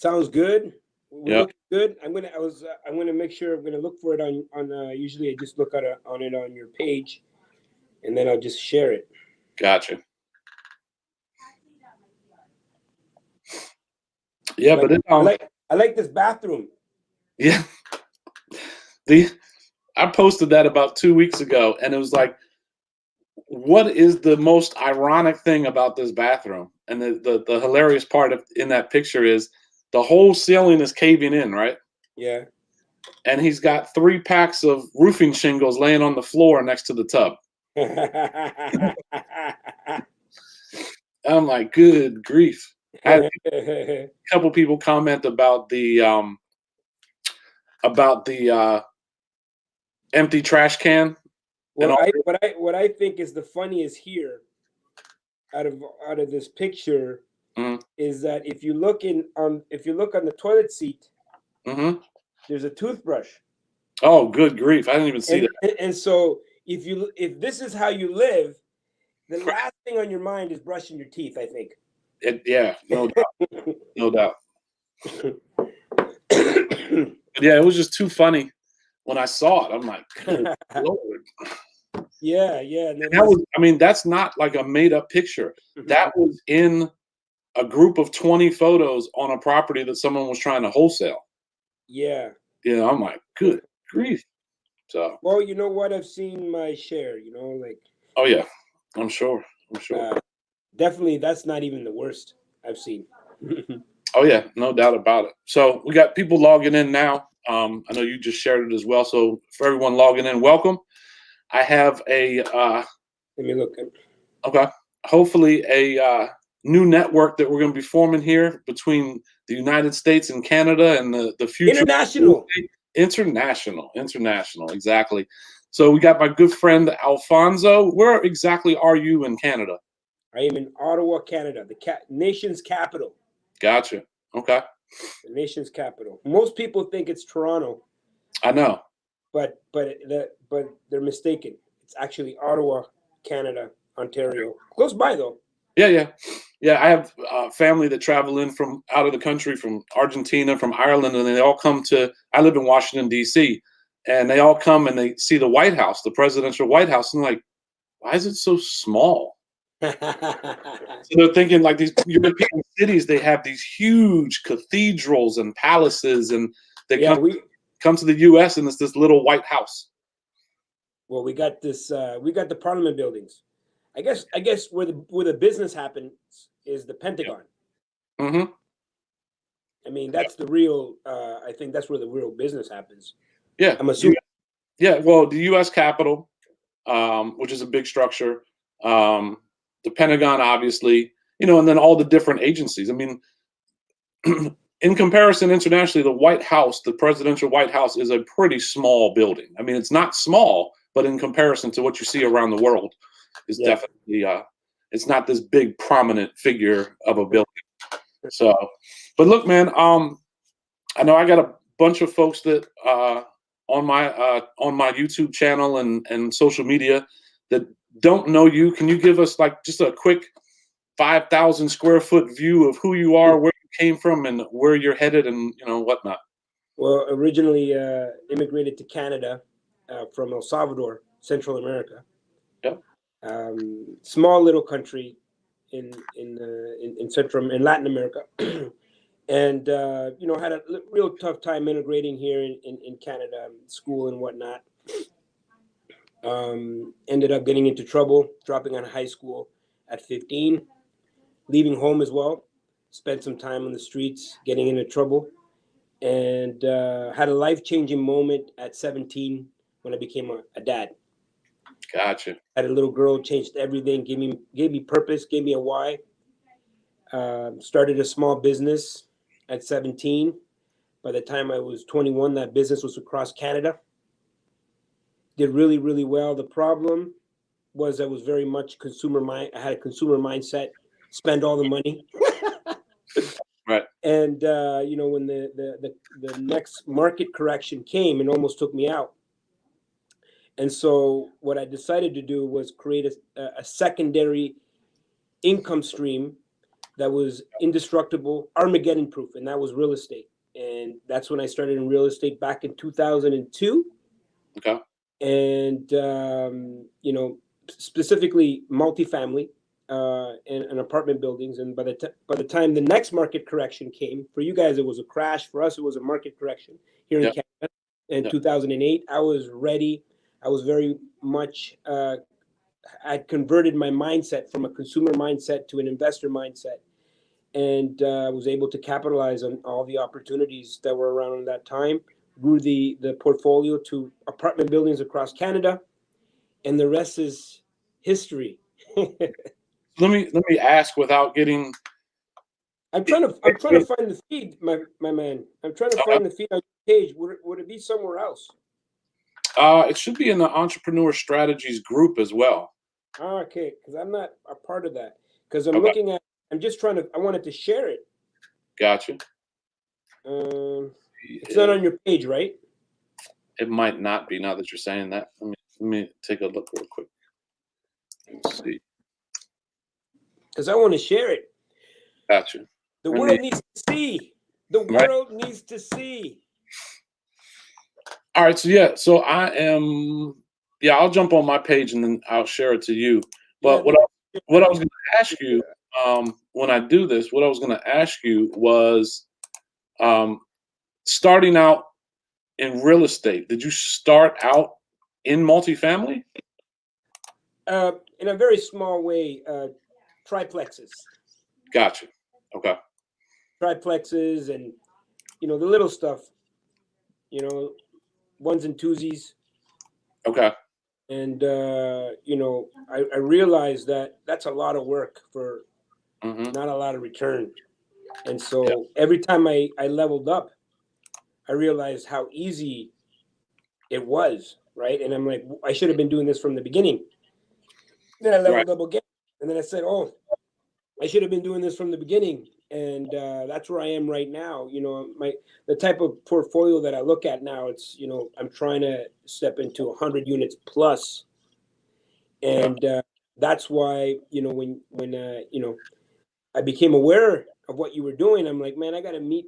Sounds good. We're Yeah. looking good. I'm gonna make sure I'm gonna look for it on. Usually, I just look at on it on your page, and then I'll just share it. Gotcha. Yeah, but I like this bathroom. yeah, I posted that about 2 weeks ago, and it was like, what is the most ironic thing about this bathroom? And the hilarious part in that picture is the whole ceiling is caving in, right? Yeah. And he's got 3 packs of roofing shingles laying on the floor next to the tub. I'm like, good grief. I had a couple people comment about the empty trash can. Well, what I think is the funniest here out of this picture Mhm. is that if you look on the toilet seat, Mhm. there's a toothbrush. Oh, good grief! I didn't even see that. And so if this is how you live, the last thing on your mind is brushing your teeth, I think. Yeah, no doubt, no doubt. But yeah, it was just too funny when I saw it. I'm like, good Lord. Yeah, yeah. And That was, I mean, that's not like a made up picture. That was in a group of 20 photos on a property that someone was trying to wholesale. Yeah. You know, I'm like, good grief. So, well, you know what? I've seen my share, like, oh yeah, I'm sure. I'm sure. Definitely that's not even the worst I've seen. Oh yeah, no doubt about it. So we got people logging in now. I know you just shared it as well. So for everyone logging in, welcome. I have a Let me look. okay, hopefully a new network that we're going to be forming here between the United States and Canada and the future international, exactly. So we got my good friend Alfonso. Where exactly are you in Canada? I am in Ottawa, Canada, the nation's capital. Gotcha. Okay. The nation's capital. Most people think it's Toronto. I know. But they're mistaken. It's actually Ottawa, Canada, Ontario. Close by though. Yeah. I have family that travel in from out of the country, from Argentina, from Ireland, and they all come to. I live in Washington D.C., and they all come and they see the White House, the presidential White House, and like, why is it so small? So they're thinking like these European cities, they have these huge cathedrals and palaces, and they come to the U.S. and it's this little White House. Well, we got this. We got the Parliament buildings. I guess where the business happens is the Pentagon. Mm-hmm. I mean, that's the real. I think that's where the real business happens. Yeah, I'm assuming. Yeah, well, the U.S. Capitol, which is a big structure, the Pentagon, obviously, and then all the different agencies. I mean, in comparison internationally, the White House, the presidential White House, is a pretty small building. I mean, it's not small, but in comparison to what you see around the world, it's definitely it's not this big prominent figure of a building. So, but look, man, I know I got a bunch of folks that on my YouTube channel and social media that don't know you. Can you give us like just a quick 5,000 square foot view of who you are, where you came from, and where you're headed, and whatnot? Well, originally immigrated to Canada from El Salvador, Central America. Yep. Small little country in Latin America. And had a real tough time integrating here in Canada, school and whatnot. Ended up getting into trouble, dropping out of high school at 15, leaving home as well. Spent some time on the streets, getting into trouble, and had a life-changing moment at 17 when I became a dad. Gotcha. Had a little girl, changed everything, gave me purpose, gave me a why. Started a small business at 17. By the time I was 21, that business was across Canada. Did really, really well. The problem was I was very much I had a consumer mindset, spend all the money. Right. And when the next market correction came, it almost took me out. And so what I decided to do was create a secondary income stream that was indestructible, Armageddon proof, and that was real estate. And that's when I started in real estate back in 2002. Okay. And you know, specifically multifamily and apartment buildings. And by the time the next market correction came, for you guys it was a crash. For us, it was a market correction here in Yeah. Canada in Yeah. 2008. I was ready. I was very much. I'd converted my mindset from a consumer mindset to an investor mindset, and was able to capitalize on all the opportunities that were around at that time. Grew the portfolio to apartment buildings across Canada, and the rest is history. Let me ask without getting. I'm trying to find the feed, my man. I'm trying to find the feed on your page. Would it be somewhere else? It should be in the Entrepreneur Strategies group as well. Oh, okay, because I'm not a part of that. Because I'm Okay. looking at. I'm just trying to. I wanted to share it. Gotcha. It's not on your page, right? It might not be now that you're saying that. Let me take a look real quick. Let's see. Because I want to share it. Gotcha. The world needs to see. The world needs to see. All right. So yeah. So I am. Yeah. I'll jump on my page and then I'll share it to you. But what I was going to ask you when I do this, what I was going to ask you was starting out in real estate. Did you start out in multifamily? In a very small way, triplexes. Gotcha. Okay. Triplexes and, you know, the little stuff, you know, ones and twosies. Okay. And, you know, I realized that that's a lot of work for not a lot of return. And so every time I leveled up, I realized how easy it was, right? And I'm like, I should have been doing this from the beginning. Then I leveled up again. And then I said, oh, I should have been doing this from the beginning. And that's where I am right now. You know, the type of portfolio that I look at now, it's, you know, I'm trying to step into 100 units plus. And that's why, you know, when you know, I became aware of what you were doing, I'm like, man, I got to meet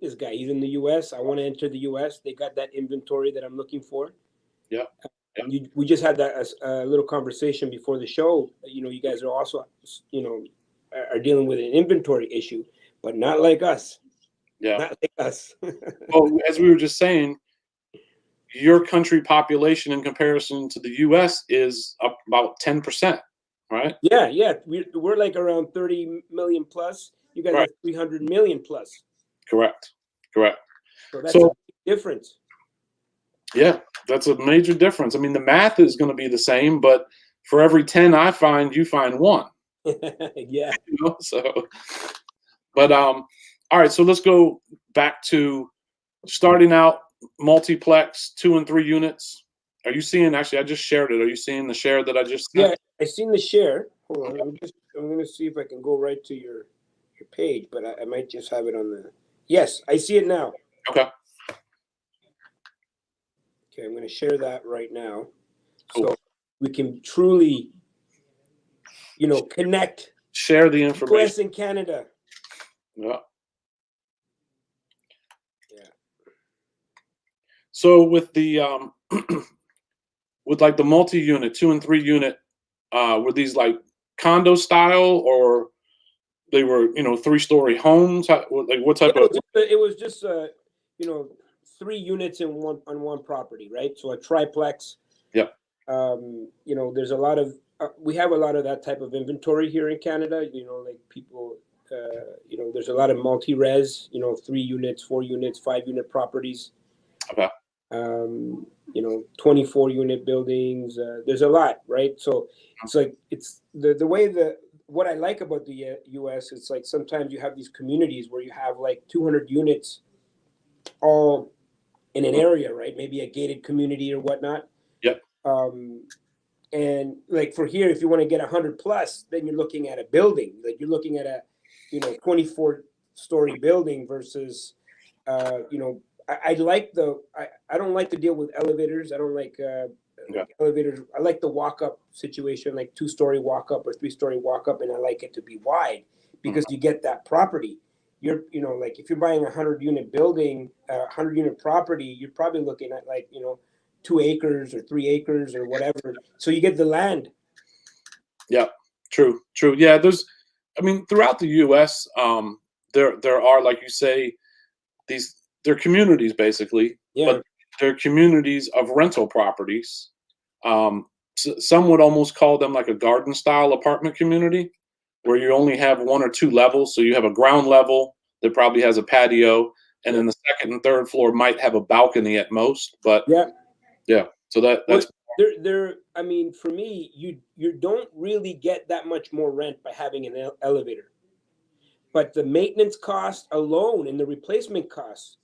this guy. He's in the U.S. I want to enter the U.S. They got that inventory that I'm looking for. Yeah. We just had that little conversation before the show. You know, you guys are also, you know, are dealing with an inventory issue, but not like us. Yeah. Not like us. Well, as we were just saying, your country population in comparison to the U.S. is up about 10%, right? Yeah. We're like around 30 million plus. You guys are 300 million plus. Correct. So that's a big difference. Yeah, that's a major difference. I mean, the math is going to be the same, but for every 10 I find, you find one. Yeah. You know? So, but all right. So let's go back to starting out multiplex 2 and 3 units. Are you seeing? Actually, I just shared it. Are you seeing the share that I just sent? Yeah, I seen the share. Hold on, I'm going to see if I can go right to your page, but I might just have it on the. Yes, I see it now. Okay. Okay, I'm going to share that right now, Cool. so we can truly, you know, connect. Share the information. U.S. and Canada. Yeah. Yeah. So with the with like the multi-unit 2 and 3 unit, were these like condo style or they were, you know, 3-story homes? Like what type of? It was just you know, 3 units on one property, right? So a triplex. Yeah. You know, there's a lot of we have a lot of that type of inventory here in Canada. You know, like people, you know, there's a lot of multi-res. You know, 3 units, 4 units, 5-unit properties. Okay. You know, 24-unit buildings. There's a lot, right? So it's like it's the way what I like about the U.S. It's like sometimes you have these communities where you have like 200 units all in an area, right? Maybe a gated community or whatnot. Yep. And like for here, if you want to get 100 plus, then you're looking at a building. Like you're looking at a, you know, 24-story building versus, you know, I don't like to deal with elevators. I don't like elevators. I like the walk up situation, like 2-story walk up or 3-story walk up, and I like it to be wide because you get that property. Like if you're buying a 100-unit building, a 100-unit property, you're probably looking at like, 2 acres or 3 acres or whatever. So you get the land. Yeah, true. Yeah, throughout the U.S., there are, like you say, they're communities basically, Yeah. but they're communities of rental properties. Some would almost call them like a garden style apartment community, where you only have 1 or 2 levels. So you have a ground level that probably has a patio, and then the second and third floor might have a balcony at most. But yeah, so that's I mean, for me, you don't really get that much more rent by having an elevator, but the maintenance cost alone and the replacement cost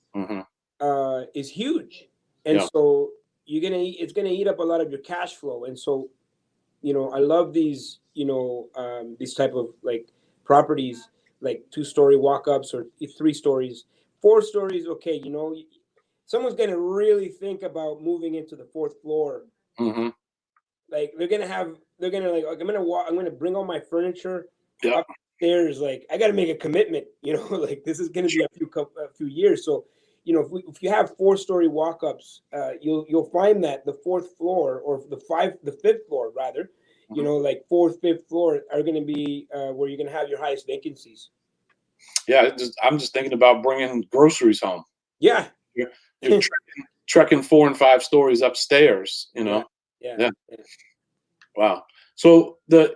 is huge, and so it's gonna eat up a lot of your cash flow. And so, I love these these type of like properties, like 2-story walk-ups or 3 stories, 4 stories. Okay, someone's gonna really think about moving into the 4th floor. Like they're gonna like, I'm gonna bring all my furniture upstairs. Like I gotta make a commitment, like this is gonna be a few years. So, if you have 4-story walk-ups, you'll find that the 4th floor, or the 5th floor rather, like 4th, 5th floor are gonna be where you're gonna have your highest vacancies. Yeah, I'm just thinking about bringing groceries home. Yeah. You're trekking 4 and 5 stories upstairs. Yeah. Wow. So let's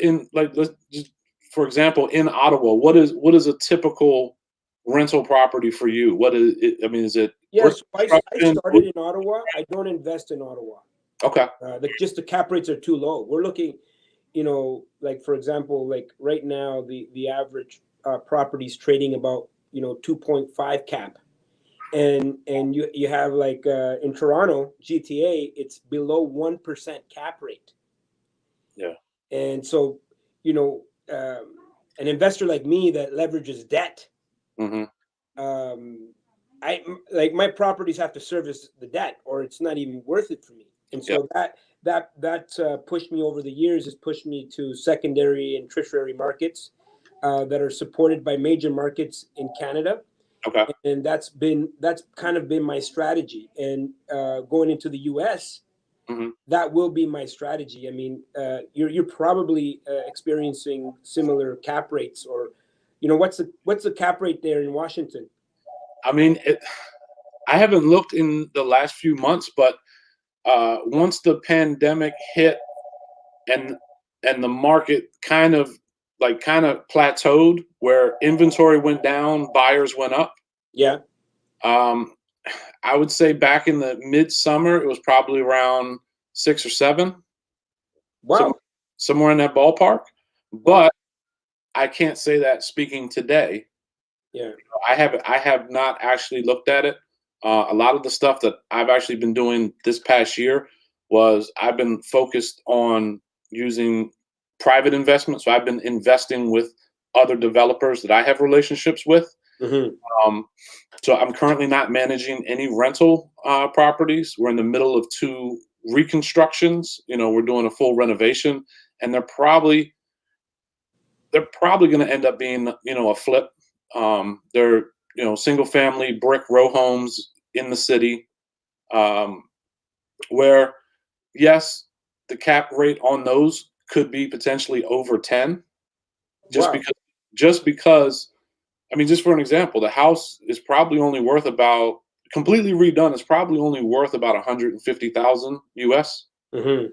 just, for example, in Ottawa, what is a typical rental property for you? What is it? I mean, is it? Yeah, so I started in Ottawa. I don't invest in Ottawa. Okay. Just the cap rates are too low. We're looking, like for example, like right now the average property is trading about 2.5 cap, and you have like in Toronto GTA, it's below 1% cap rate. Yeah. And so, an investor like me that leverages debt, I like my properties have to service the debt, or it's not even worth it for me. And so that pushed me over the years, has pushed me to secondary and tertiary markets that are supported by major markets in Canada. Okay. And that's kind of been my strategy. And going into the US, that will be my strategy. I mean, you're probably experiencing similar cap rates, or what's the cap rate there in Washington? I mean, I haven't looked in the last few months, but once the pandemic hit and the market kind of plateaued, where inventory went down, buyers went up. Yeah. I would say back in the midsummer, it was probably around 6 or 7. Wow. Somewhere in that ballpark. But I can't say that speaking today. Yeah. I have not actually looked at it. A lot of the stuff that I've actually been doing this past year was I've been focused on using private investment. So I've been investing with other developers that I have relationships with. So I'm currently not managing any rental properties. We're in the middle of 2 reconstructions. We're doing a full renovation, and they're probably going to end up being a flip. They're single family brick row homes in the city, where yes, the cap rate on those could be potentially over 10, just because. I mean, just for an example, the house is probably only worth about, completely redone, is probably only worth about 150,000 US. You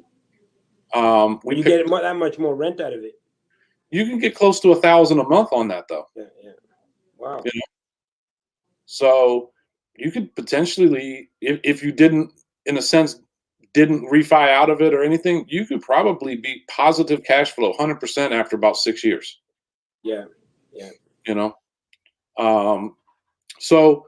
get that much more rent out of it. You can get close to 1,000 a month on that, though. Yeah. Wow. So you could potentially, if you didn't, in a sense, didn't refi out of it or anything, you could probably be positive cash flow 100% after about 6 years. Yeah. So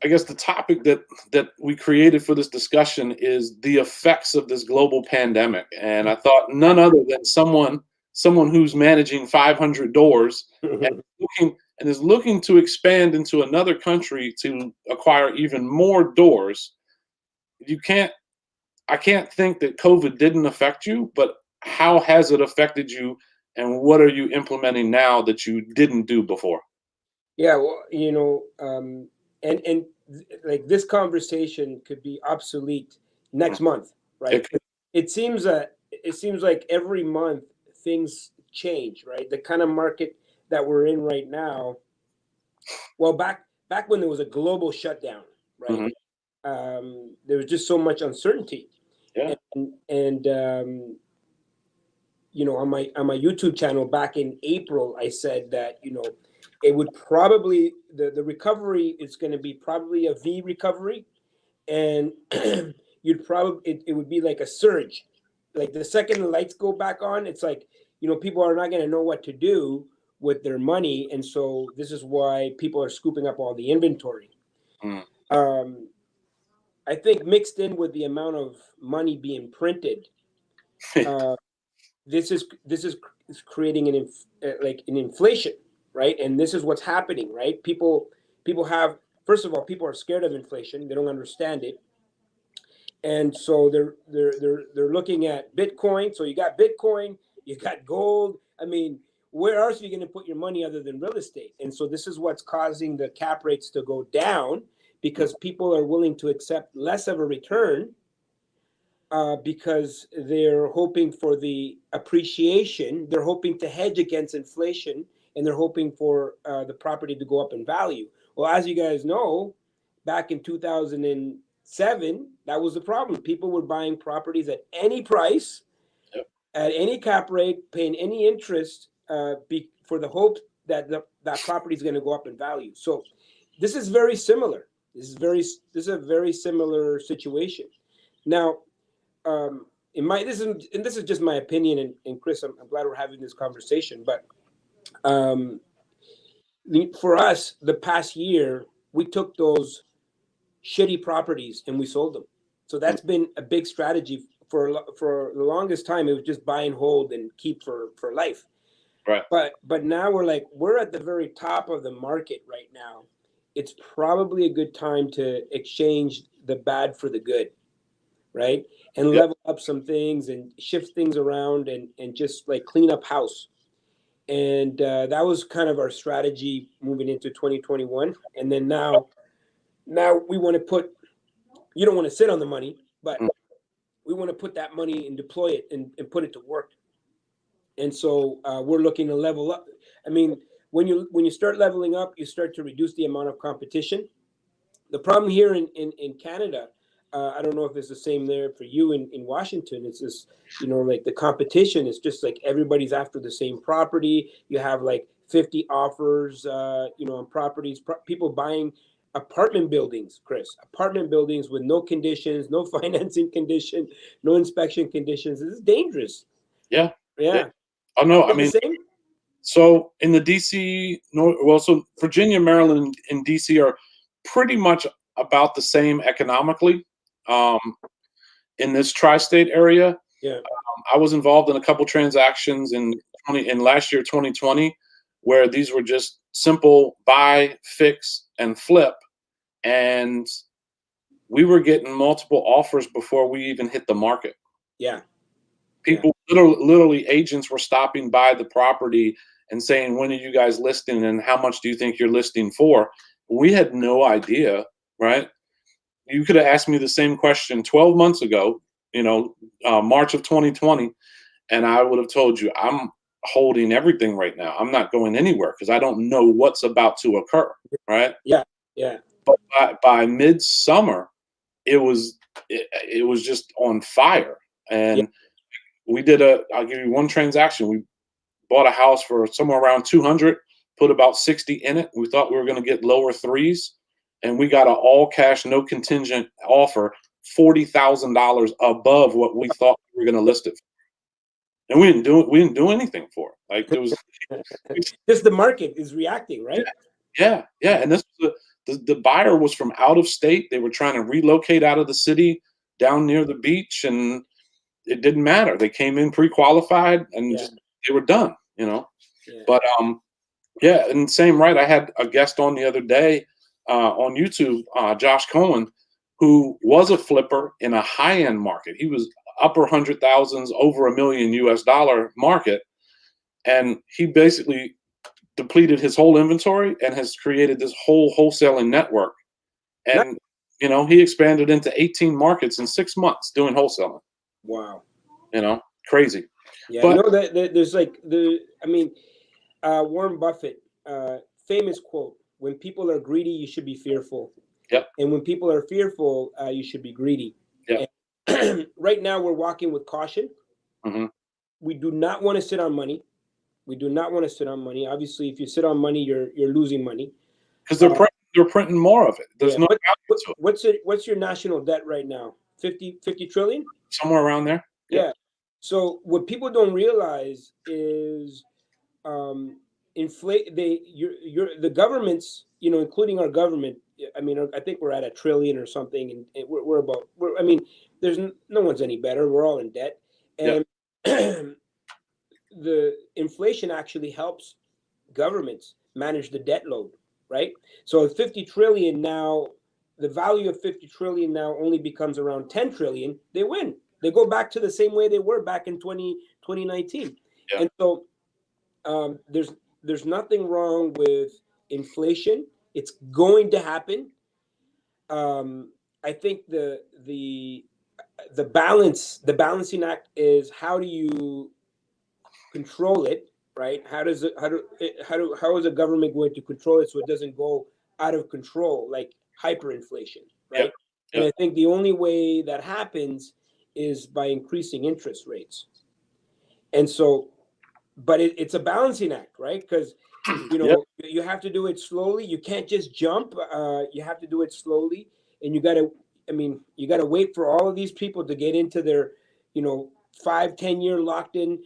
I guess the topic that we created for this discussion is the effects of this global pandemic. And I thought none other than someone who's managing 500 doors and is looking to expand into another country to acquire even more doors. I can't think that COVID didn't affect you, but how has it affected you and what are you implementing now that you didn't do before? Yeah, well, and like this conversation could be obsolete next month, right? It, It seems like every month things change, right? The kind of market that we're in right now. Well, back when there was a global shutdown, right? mhm, There was just so much uncertainty, yeah, and on my YouTube channel back in April, I said that it would probably the recovery is going to be probably a V recovery, and it would be like a surge, like the second the lights go back on, it's like people are not going to know what to do with their money, and so this is why people are scooping up all the inventory. mm. Um, I think mixed in with the amount of money being printed, uh, this is creating like an inflation, right? And this is what's happening, right? People have, first of all, people are scared of inflation. They don't understand it, and so they're looking at Bitcoin. So you got Bitcoin, you got gold. I mean, where else are you going to put your money other than real estate? And so this is what's causing the cap rates to go down, because people are willing to accept less of a return, because they're hoping for the appreciation. They're hoping to hedge against inflation, and they're hoping for the property to go up in value. Well, as you guys know, back in 2007, that was the problem. People were buying properties at any price, Yep. at any cap rate, paying any interest, for the hope that that property is going to go up in value. So this is very similar. This is a very similar situation. Now, this is just my opinion, and Chris, I'm glad we're having this conversation. But um, for us, the past year, we took those shitty properties and we sold them. So that's been a big strategy for the longest time. It was just buy and hold and keep for life. Right. But now we're at the very top of the market right now. It's probably a good time to exchange the bad for the good, right? And Yep. level up some things and shift things around, and just like clean up house. And that was kind of our strategy moving into 2021. And then now we want to you don't want to sit on the money, but Mm. we want to put that money and deploy it, and put it to work. And so we're looking to level up. I mean, when you start leveling up, you start to reduce the amount of competition. The problem here in Canada, I don't know if it's the same there for you in Washington. It's just, like the competition is just like everybody's after the same property. You have like 50 offers, on properties, people buying apartment buildings, Chris, apartment buildings with no conditions, no financing condition, no inspection conditions. This is dangerous. Yeah. Yeah. Oh no, I Feel the mean, same? so in the DC, so Virginia, Maryland, and DC are pretty much about the same economically. Um, in this tri-state area, Yeah. I was involved in a couple transactions in last year, 2020, where these were just simple buy, fix, and flip, and we were getting multiple offers before we even hit the market. Yeah. People, literally agents were stopping by the property and saying, when are you guys listing and how much do you think you're listing for? We had no idea, right? You could have asked me the same question 12 months ago, March of 2020, and I would have told you I'm holding everything right now. I'm not going anywhere because I don't know what's about to occur, right? Yeah. Yeah. But by midsummer, it was just on fire. Yeah. And I'll give you one transaction. We bought a house for somewhere around 200, put about 60 in it. We thought we were going to get lower threes, and we got an all cash, no contingent offer, $40,000 above what we thought we were going to list it for. And we didn't do anything for it. Like, there was Just the market is reacting, right? yeah. And this was the buyer was from out of state. They were trying to relocate out of the city down near the beach, and it didn't matter. They came in pre-qualified and Yeah. they were done, Yeah. But yeah, and same right. I had a guest on the other day on YouTube, Josh Cohen, who was a flipper in a high-end market. He was upper 100,000s, over $1 million US market, and he basically depleted his whole inventory and has created this whole wholesaling network. And he expanded into 18 markets in 6 months doing wholesaling. Wow. Crazy. Yeah, But there's Warren Buffett, famous quote: "When people are greedy, you should be fearful. Yep. And when people are fearful, you should be greedy." Yep. And right now, we're walking with caution. Mm-hmm. We do not want to sit on money. We do not want to sit on money. Obviously, if you sit on money, you're losing money. Because they're printing more of it. There's no value to it. What's your national debt right now? 50 trillion? Somewhere around there. Yeah. So what people don't realize is the governments, including our government. I mean, I think we're at $1 trillion or something, and there's no one's any better. We're all in debt, and the inflation actually helps governments manage the debt load, right? So if 50 trillion now, the value of 50 trillion now only becomes around 10 trillion, they win. They go back to the same way they were back in 2019. Yeah. And so there's nothing wrong with inflation. It's going to happen. I think the balancing act is, how do you control it, right? How is a government going to control it so it doesn't go out of control, like hyperinflation, right? Yep. And I think the only way that happens is by increasing interest rates. And so, but it's a balancing act, right? Because you have to do it slowly. You can't just jump. You have to do it slowly, and you got to wait for all of these people to get into their 5-10 year locked in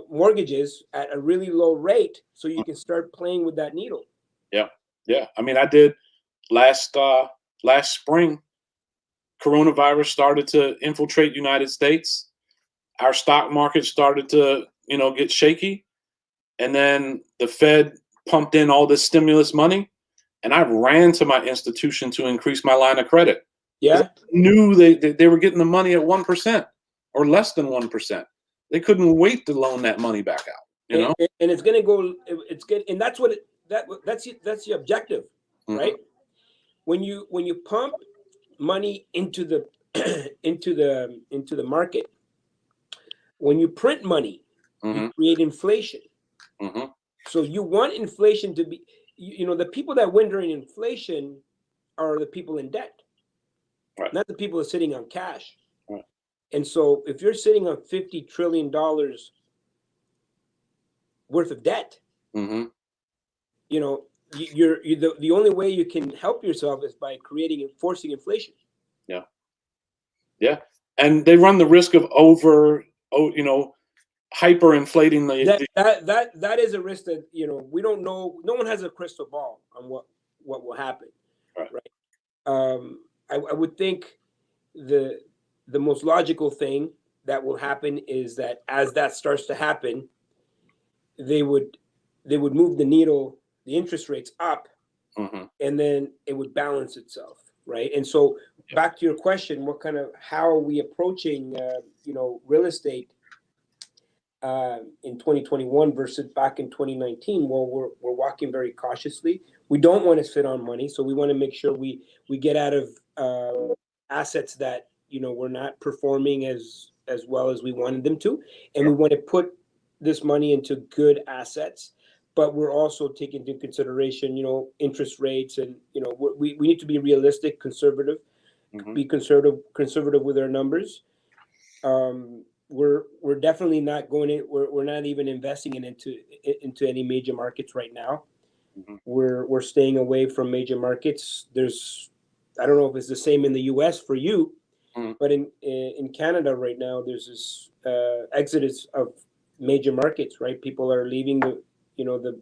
mortgages at a really low rate, so you can start playing with that needle. Yeah. I mean, I did last spring. Coronavirus started to infiltrate United States. Our stock market started to get shaky, and then the Fed pumped in all this stimulus money, and I ran to my institution to increase my line of credit. Yeah, I knew they were getting the money at 1% or less than 1%. They couldn't wait to loan that money back out. And it's going to go. It's good, and that's the objective, right? When you pump money into the into the market, when you print money, you create inflation. So you want inflation to be, the people that win during inflation are the people in debt, right, not the people that are sitting on cash. Right. And so if you're sitting on $50 trillion worth of debt, the only way you can help yourself is by creating and forcing inflation. Yeah. And they run the risk of hyperinflating that is a risk that we don't know. No one has a crystal ball on what will happen, right? I would think the most logical thing that will happen is that as that starts to happen, they would move the needle, the interest rates up, and then it would balance itself, right? And so back to your question, how are we approaching real estate in 2021 versus back in 2019? Well, we're walking very cautiously. We don't want to sit on money, so we want to make sure we get out of assets that we're not performing as well as we wanted them to, and we want to put this money into good assets. But we're also taking into consideration interest rates, and we need to be realistic, conservative, be conservative with our numbers. We're definitely not going in. We're not even investing into any major markets right now. We're staying away from major markets. I don't know if it's the same in the U.S. for you, but in Canada right now, there's this exodus of major markets. Right, people are leaving the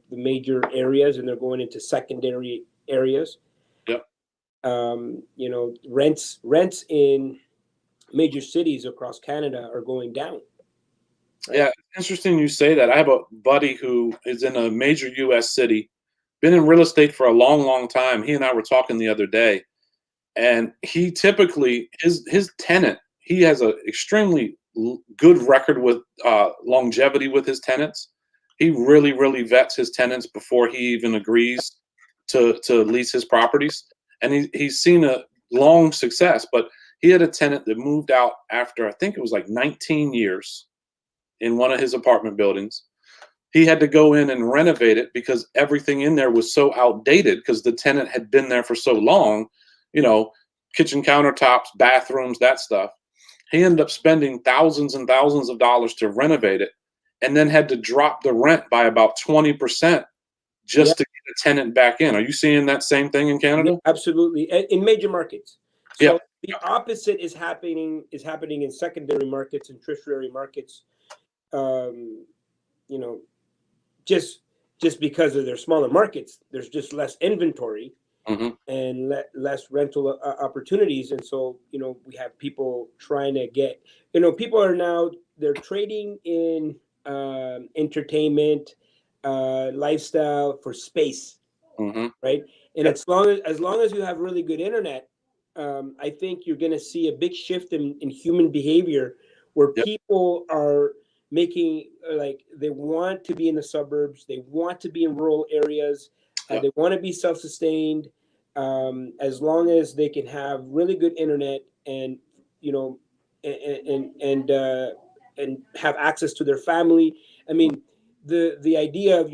major areas and they're going into secondary areas. Yep. Rents in major cities across Canada are going down. Right? Yeah, interesting you say that. I have a buddy who is in a major U.S. city, been in real estate for a long, long time. He and I were talking the other day, and he typically his tenant. He has an extremely good record with longevity with his tenants. He really vets his tenants before he even agrees to lease his properties, and he's seen a long success. But he had a tenant that moved out after, I think it was like 19 years in one of his apartment buildings. He had to go in and renovate it because everything in there was so outdated because the tenant had been there for so long, kitchen countertops, bathrooms, that stuff. He ended up spending thousands and thousands of dollars to renovate it, and then had to drop the rent by about 20% just to get a tenant back in. Are you seeing that same thing in Canada? Absolutely, in major markets. So Yeah. the opposite is happening in secondary markets and tertiary markets. You know, just because of their smaller markets, there's just less inventory and less rental opportunities, and so we have people trying to get. People are now they're trading in entertainment, lifestyle for space, right? And as long as you have really good internet, I think you're going to see a big shift in human behavior, where people are making like they want to be in the suburbs, they want to be in rural areas, they want to be self-sustained, as long as they can have really good internet and and have access to their family. I mean, the idea of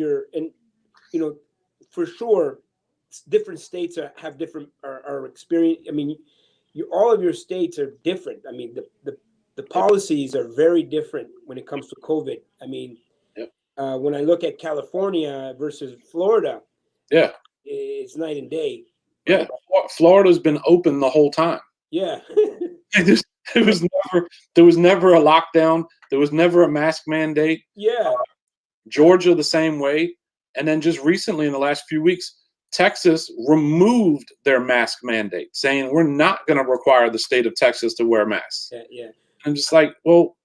for sure, different states have different are experience. I mean, all of your states are different. I mean, the policies are very different when it comes to COVID. I mean, when I look at California versus Florida, it's night and day. Right? Yeah, Florida's been open the whole time. Yeah. There was never a lockdown. There was never a mask mandate. Yeah. Georgia the same way. And then just recently, in the last few weeks, Texas removed their mask mandate, saying we're not going to require the state of Texas to wear masks. Yeah. I'm just like, well,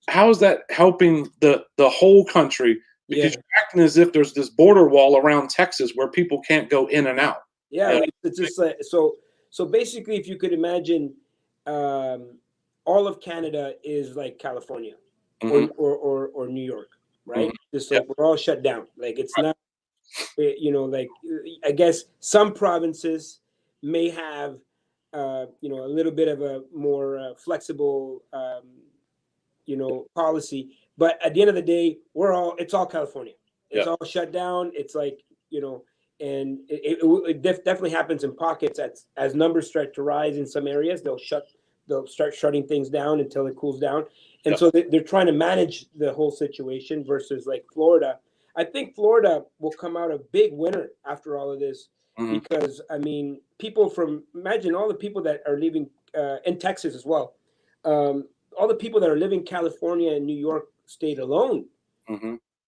how is that helping the whole country? Because you're acting as if there's this border wall around Texas where people can't go in and out. Yeah, it's just like so basically, if you could imagine, all of Canada is like California or New York, right? Just like we're all shut down. Like it's not, like I guess some provinces may have, a little bit of a more flexible, policy. But at the end of the day, it's all California. It's all shut down. It's like, and it definitely happens in pockets. As numbers start to rise in some areas, they'll start shutting things down until it cools down. And so they're trying to manage the whole situation versus like Florida. I think Florida will come out a big winner after all of this, because I mean, imagine all the people that are leaving in Texas as well. All the people that are living California and New York State alone,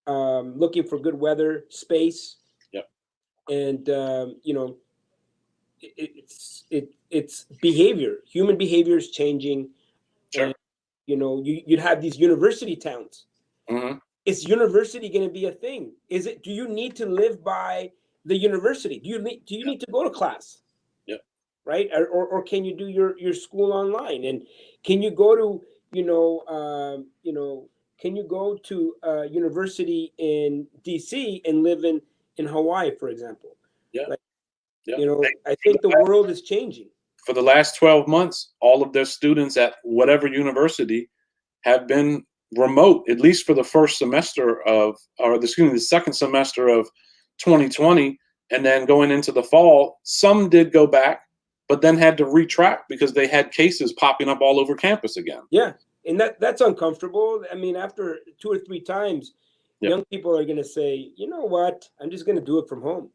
looking for good weather, space, and it's behavior. Human behavior is changing. Sure. And, you'd have these university towns. Is university going to be a thing? Is it? Do you need to live by the university? Do you need to go to class? Right? Or can you do your school online? And can you go to can you go to university in DC and live in Hawaii, for example? I think the world is changing. For the last 12 months, all of their students at whatever university have been remote, at least for the first semester the second semester of 2020, and then going into the fall. Some did go back, but then had to retract because they had cases popping up all over campus again. Yeah, and that's uncomfortable. I mean, after 2 or 3 times, young people are going to say, you know what, I'm just going to do it from home.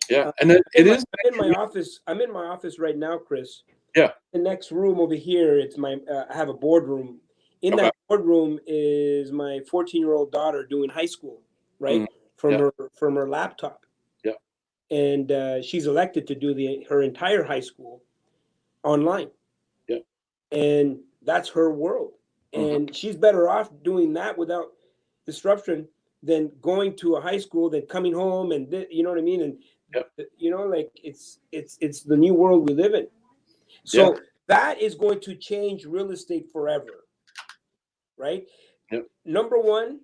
Yeah, and then I'm in my office. I'm in my office right now, Chris. Yeah. The next room over here, it's my. I have a boardroom. In that boardroom is my 14-year-old daughter doing high school, right? From her laptop. Yeah. And she's elected to do her entire high school online. Yeah. And that's her world. And she's better off doing that without disruption than going to a high school, than coming home, and you know what I mean? And like it's the new world we live in. So that is going to change real estate forever. right? Yep. Number one,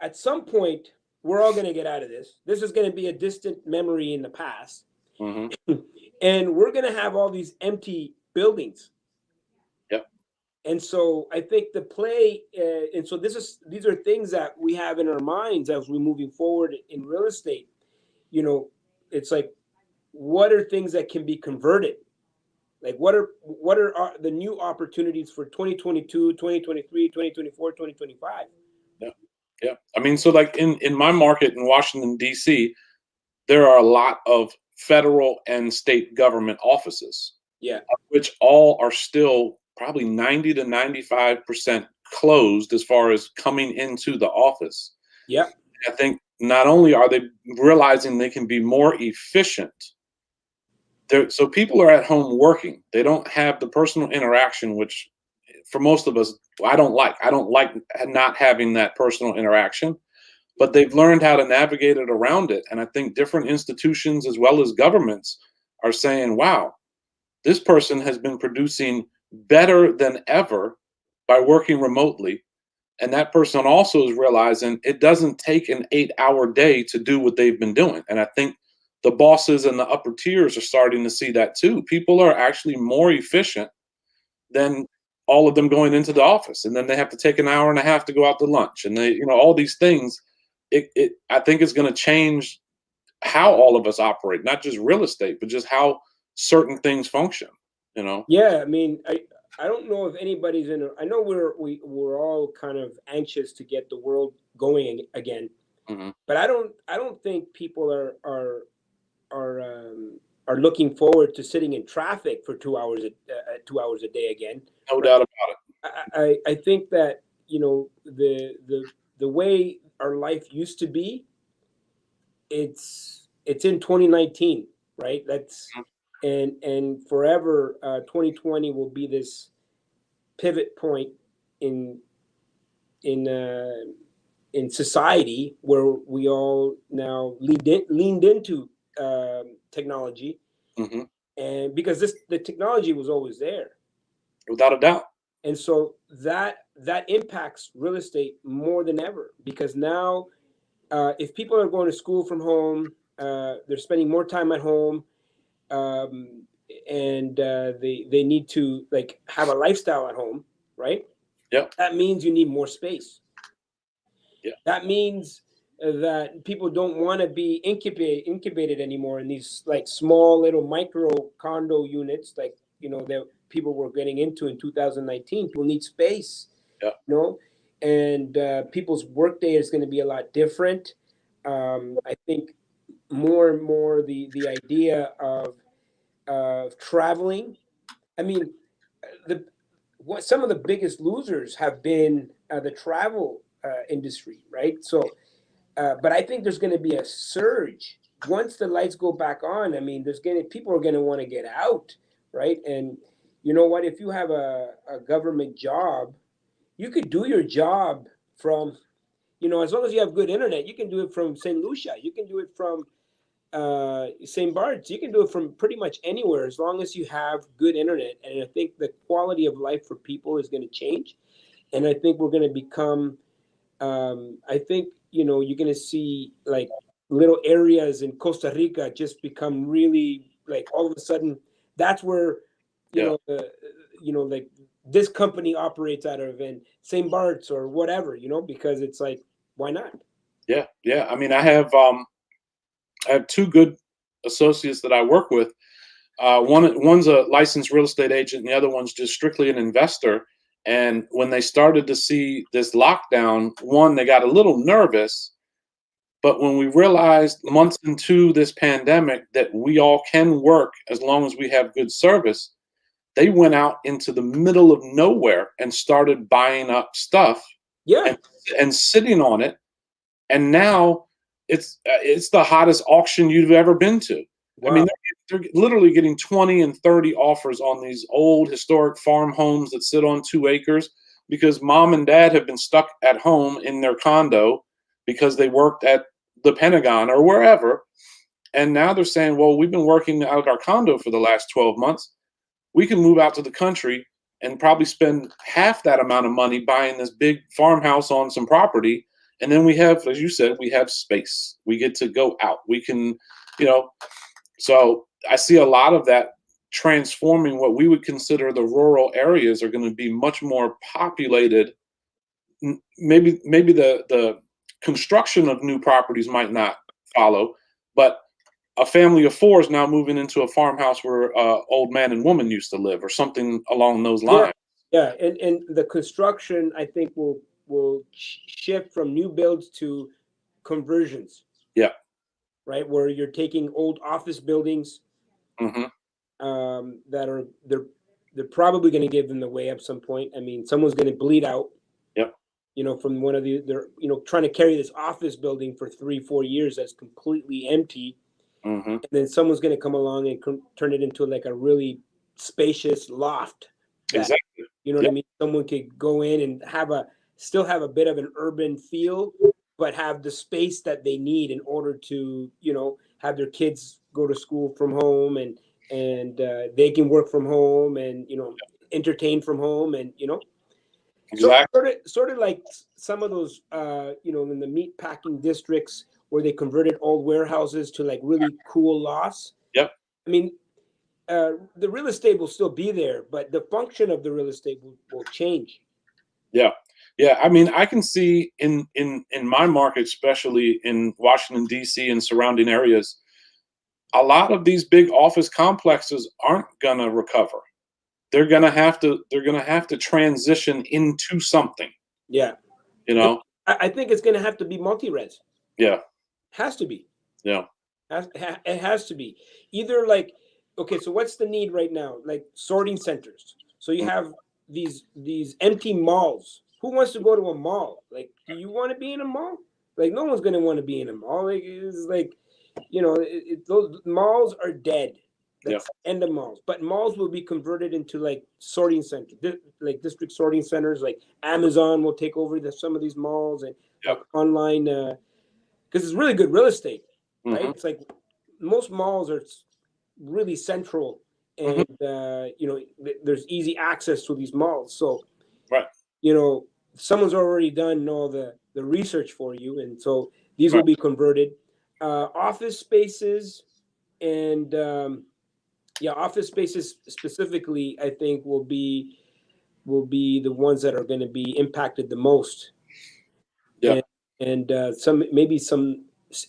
at some point, we're all going to get out of this. This is going to be a distant memory in the past. Hmm. And we're going to have all these empty buildings. Yep. And so I think the play, and so these are things that we have in our minds as we're moving forward in real estate. You know, it's like, what are things that can be converted? Like, what are the new opportunities for 2022, 2023, 2024, 2025? Yeah. Yeah. I mean, so like in my market in Washington, D.C., there are a lot of federal and state government offices, Yeah. which all are still probably 90 to 95% closed as far as coming into the office. Yeah. I think not only are they realizing they can be more efficient, so people are at home working. They don't have the personal interaction, which for most of us, I don't like. I don't like not having that personal interaction, but they've learned how to navigate it around it. And I think different institutions as well as governments are saying, wow, this person has been producing better than ever by working remotely. And that person also is realizing it doesn't take an 8-hour day to do what they've been doing. And I think the bosses and the upper tiers are starting to see that too. People are actually more efficient than all of them going into the office. And then they have to take an hour and a half to go out to lunch. And they, all these things, I think it's going to change how all of us operate, not just real estate, but just how certain things function. Yeah, I mean, I don't know if anybody's in. I know we're all kind of anxious to get the world going again, Hmm. but I don't think people are looking forward to sitting in traffic for 2 hours 2 hours a day again. No Right? doubt about it. I think that the way our life used to be, it's in 2019, right? That's and forever. 2020 will be this pivot point in in uh, in society where we all now leaned into technology, Hmm. and because the technology was always there, Without a doubt. and so that impacts real estate more than ever because now if people are going to school from home, they're spending more time at home, um, and they need to like have a lifestyle at home, right? Yep. That means you need more space. Yeah. That means that people don't want to be incubated anymore in these like small little micro condo units, like that people were getting into in 2019. People need space, Yep. and people's workday is going to be a lot different. I think more and more the idea of traveling. I mean, the what some of the biggest losers have been the travel industry, right? So, but I think there's going to be a surge once the lights go back on. I mean, people are going to want to get out, right? And you know what? If you have a government job, you could do your job from, as long as you have good internet, you can do it from St. Lucia. You can do it from St. Bart's. You can do it from pretty much anywhere as long as you have good internet. And I think the quality of life for people is going to change. And I think we're going to become, I think, you're going to see like little areas in Costa Rica just become really like all of a sudden that's where, Yeah. like this company operates out of in St. Bart's or whatever, because it's like, why not? Yeah. Yeah. I mean, I have two good associates that I work with. One's a licensed real estate agent, and the other one's just strictly an investor. And when they started to see this lockdown, one, they got a little nervous. But when we realized months into this pandemic that we all can work as long as we have good service, they went out into the middle of nowhere and started buying up stuff Yeah. and sitting on it. And now it's the hottest auction you've ever been to. I Wow. mean, they're literally getting 20 and 30 offers on these old historic farm homes that sit on 2 acres because mom and dad have been stuck at home in their condo because they worked at the Pentagon or wherever. And now they're saying, well, we've been working out of our condo for the last 12 months. We can move out to the country and probably spend half that amount of money buying this big farmhouse on some property. And then we have, as you said, we have space. We get to go out. We can, you know, so I see a lot of that transforming. What we would consider the rural areas are going to be much more populated. Maybe the construction of new properties might not follow, but a family of four is now moving into a farmhouse where old man and woman used to live, or something along those Yeah, lines. yeah, and the construction, I think, will shift from new builds to conversions, Yeah. right? Where you're taking old office buildings Hmm. that are they're probably going to give them away at some point. I mean, someone's going to bleed out, Yep. you know, from one of they're trying to carry this office building for 3-4 years that's completely empty, Hmm. and then someone's going to come along and turn it into like a really spacious loft that, Exactly. you know what I Yep. mean? Someone could go in and still have a bit of an urban feel, but have the space that they need in order to, have their kids go to school from home, and they can work from home, and entertain from home, and so Exactly. sort of like some of those, in the meat packing districts where they converted old warehouses to like really cool lofts. Yep. I mean, the real estate will still be there, but the function of the real estate will change. Yeah. Yeah. I mean, I can see in my market, especially in Washington, D.C. and surrounding areas, a lot of these big office complexes aren't gonna recover. They're gonna have to transition into something, Yeah, you know? I think it's going to have to be multi-res. Yeah. Has to be. Yeah. It has to be either like, okay, so what's the need right now? Like sorting centers. So you Mm. have these empty malls. Who wants to go to a mall? Like, do you want to be in a mall? Like, no one's going to want to be in a mall. Like, it's like, those malls are dead. Yeah. That's the end of malls. But malls will be converted into like sorting centers, like district sorting centers. Like Amazon will take over some of these malls, and Yeah. like online, because it's really good real estate, right? Hmm. It's like most malls are really central, Hmm. and there's easy access to these malls. So Right. someone's already done all the research for you, and so these will Right. be converted. Office spaces and office spaces specifically, I think will be the ones that are going to be impacted the most, Yeah. and some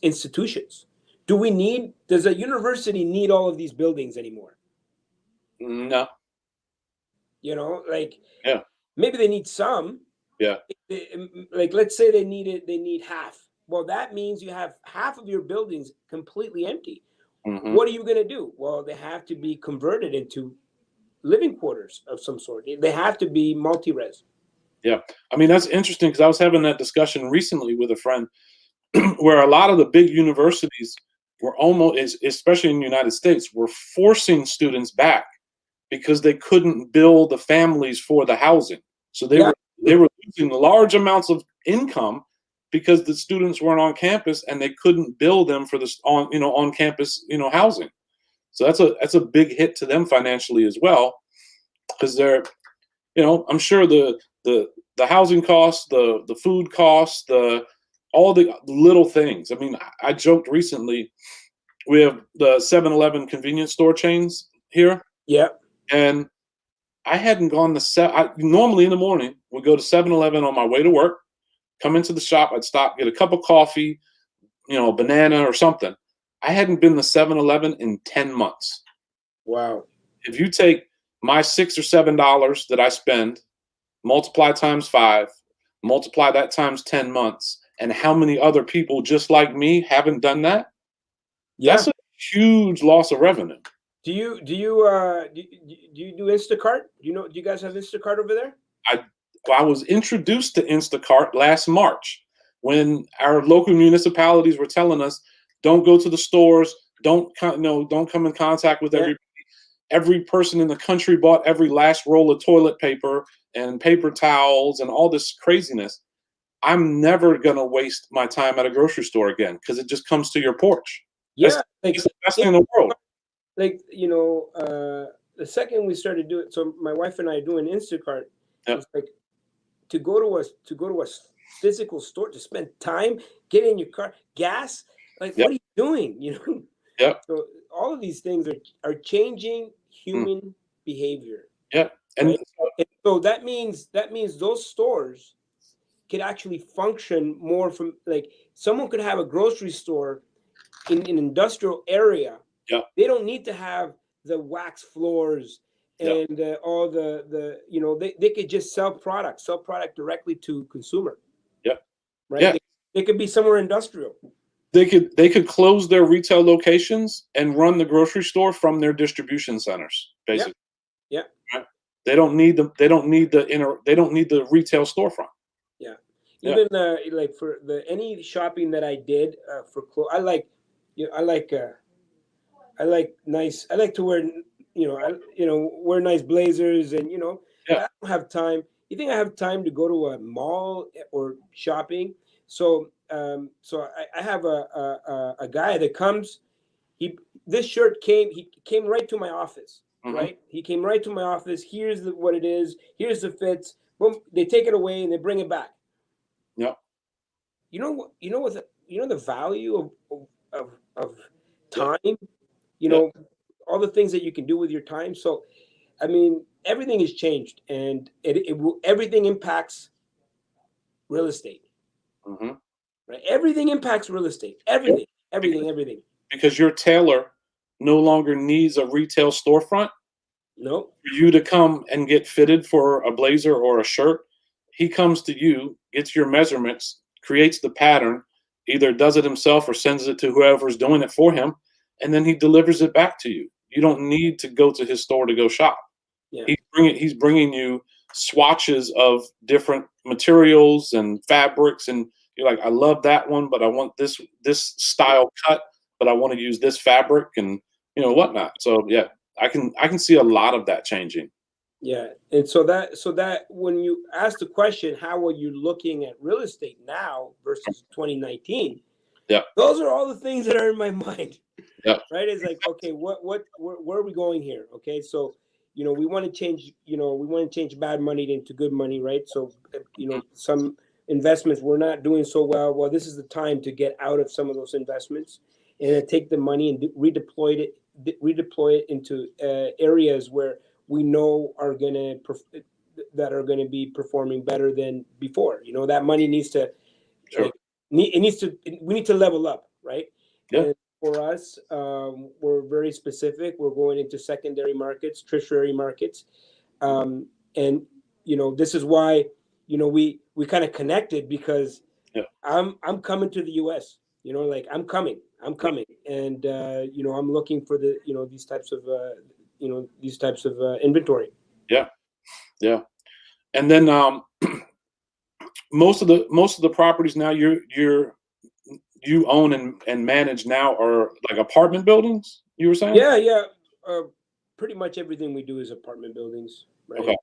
institutions. Does a university need all of these buildings anymore? No. Like Yeah. maybe they need some. Yeah. Like let's say they need half. Well, that means you have half of your buildings completely empty. Hmm. What are you going to do? Well, they have to be converted into living quarters of some sort. They have to be multi-res. Yeah. I mean, that's interesting because I was having that discussion recently with a friend where a lot of the big universities were almost, especially in the United States, were forcing students back because they couldn't bill the families for the housing. So they Yeah, were losing large amounts of income because the students weren't on campus and they couldn't bill them for this on campus housing. So that's a big hit to them financially as well, because I'm sure the housing costs, the food costs, all the little things. I mean, I joked recently, we have the 7-Eleven convenience store chains here, yeah, and I hadn't gone to I normally in the morning would go to 7-Eleven on my way to work, come into the shop, I'd stop, get a cup of coffee, a banana or something. I hadn't been to 7-Eleven in 10 months. wow, If you take my $6 or $7 that I spend, multiply times 5, multiply that times 10 months, and how many other people just like me haven't done that? yeah. That's a huge loss of revenue. Do you do Instacart? Do you guys have Instacart over there? I was introduced to Instacart last March when our local municipalities were telling us, don't go to the stores, don't come in contact with Yeah, every person in the country bought every last roll of toilet paper and paper towels and all this craziness. I'm never gonna waste my time at a grocery store again because it just comes to your porch. That's, yeah. Like that's the best thing in the world. like the second we started doing, so my wife and I doing Instacart, Yep. it's like to go to a physical store to spend time, get in your car, gas. Like, Yep. what are you doing? You know. Yep. So all of these things are changing Mm. human behavior, Yeah. And right? And so that means those stores could actually function more from like someone could have a grocery store in an industrial area. yeah, They don't need to have the wax floors yeah, and all the they could just sell product directly to consumer, yeah, right? yeah. They could be somewhere industrial. They could close their retail locations and run the grocery store from their distribution centers, Yeah, basically. yeah, Right? They don't need the they don't need the inner they don't need the retail storefront. yeah. Yeah. Even like for the any shopping that I did for clothes, I like nice. I like to wear, wear nice blazers, and Yeah. I don't have time. You think I have time to go to a mall or shopping? So I have a guy that comes. He this shirt he came right to my office. Hmm. Right, he came right to my office. Here's what it is. Here's the fits. Boom. They take it away and they bring it back. Yeah. The value of Yeah. time. You Yeah. know all the things that you can do with your time. So, I mean, everything has changed, and everything impacts real estate, Hmm. right? Everything impacts real estate. Everything, everything, everything. Because your tailor no longer needs a retail storefront No, for you to come and get fitted for a blazer or a shirt. He comes to you, gets your measurements, creates the pattern, either does it himself or sends it to whoever's doing it for him, and then he delivers it back to you. You don't need to go to his store to go shop. yeah, He's bringing you swatches of different materials and fabrics, and you're like, I love that one, but I want this style cut, but I want to use this fabric and whatnot. So yeah, I can see a lot of that changing. yeah. And so that when you ask the question, how are you looking at real estate now versus 2019? Yeah, Those are all the things that are in my mind. yeah, Right? It's like, okay, where are we going here? Okay, so we want to change bad money into good money, right? So some investments we're not doing so well. Well, this is the time to get out of some of those investments and then take the money and redeploy it into areas where we know that are gonna be performing better than before. That money needs to sure, we need to level up, right? yeah, And for us, we're very specific. We're going into secondary markets, tertiary markets, and this is why we kind of connected because yeah, I'm coming to the U.S. Like I'm coming, and I'm looking for these types of inventory. yeah, yeah. And then most of the properties now you own and manage now are like apartment buildings. You were saying? Yeah, yeah. Pretty much everything we do is apartment buildings, right? Okay.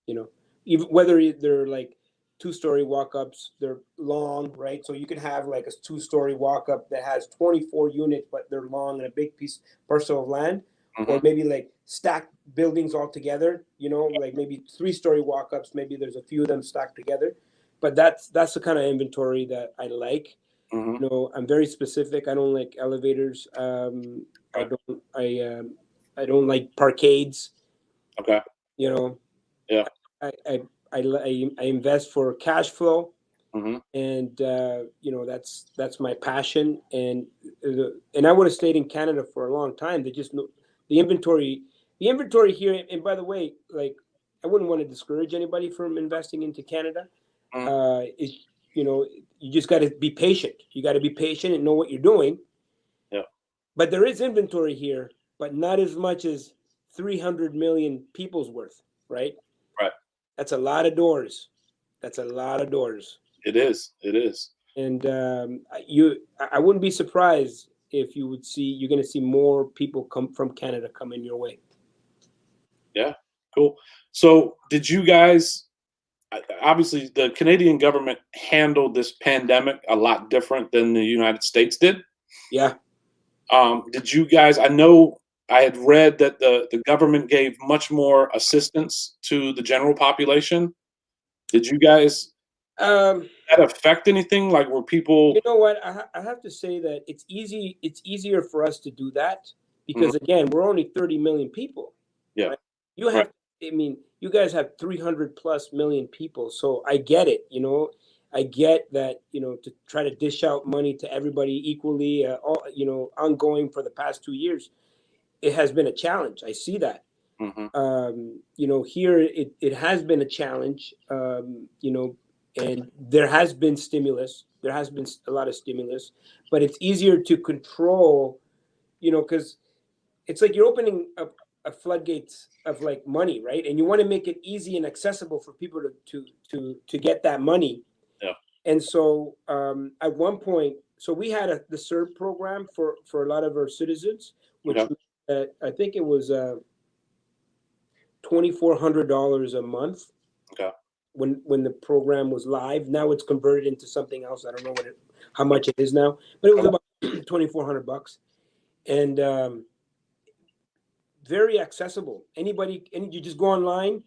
you know Even whether they're like two-story walk-ups, they're long, right? So you could have like a two-story walk-up that has 24 units, but they're long and a big parcel of land, or Hmm. maybe like stacked buildings all together, like maybe three-story walk-ups, maybe there's a few of them stacked together. But that's the kind of inventory that I like. Hmm. I'm very specific. I don't like elevators. I Right. don't I don't like parkades. Okay. you know Yeah. I I I invest for cash flow, Hmm. and that's my passion. And I would have stayed in Canada for a long time. They just know the inventory here. And by the way, like, I wouldn't want to discourage anybody from investing into Canada. Hmm. Is you just got to be patient. You got to be patient and know what you're doing. Yeah. But there is inventory here, but not as much as 300 million people's worth, right? Right. That's a lot of doors. That's a lot of doors. It is. It is. And I wouldn't be surprised if you're going to see more people come from Canada coming your way. Yeah. Cool. So, did you guys? Obviously, the Canadian government handled this pandemic a lot different than the United States did. Yeah. Did you guys? I know I had read that the government gave much more assistance to the general population. Did you guys Um, that affect anything? Like, were people? you know what? I have to say that it's easy. It's easier for us to do that Mhm. because again, we're only 30 million people, Yeah, right? You right. have, I mean, you guys have 300 plus million people, so I get it. I get that. To try to dish out money to everybody equally, ongoing for the past 2 years, it has been a challenge. I see that. Hmm. Here it has been a challenge, and there has been stimulus. There has been a lot of stimulus, but it's easier to control, because it's like you're opening up a floodgates of like money, right? And you want to make it easy and accessible for people to get that money. Yeah. And so at one point, so we had the CERB program for a lot of our citizens, which Okay. I think it was $2,400 a month Okay. when the program was live. Now it's converted into something else. I don't know how much it is now, but it was Okay. about $2,400, and very accessible. You just go online,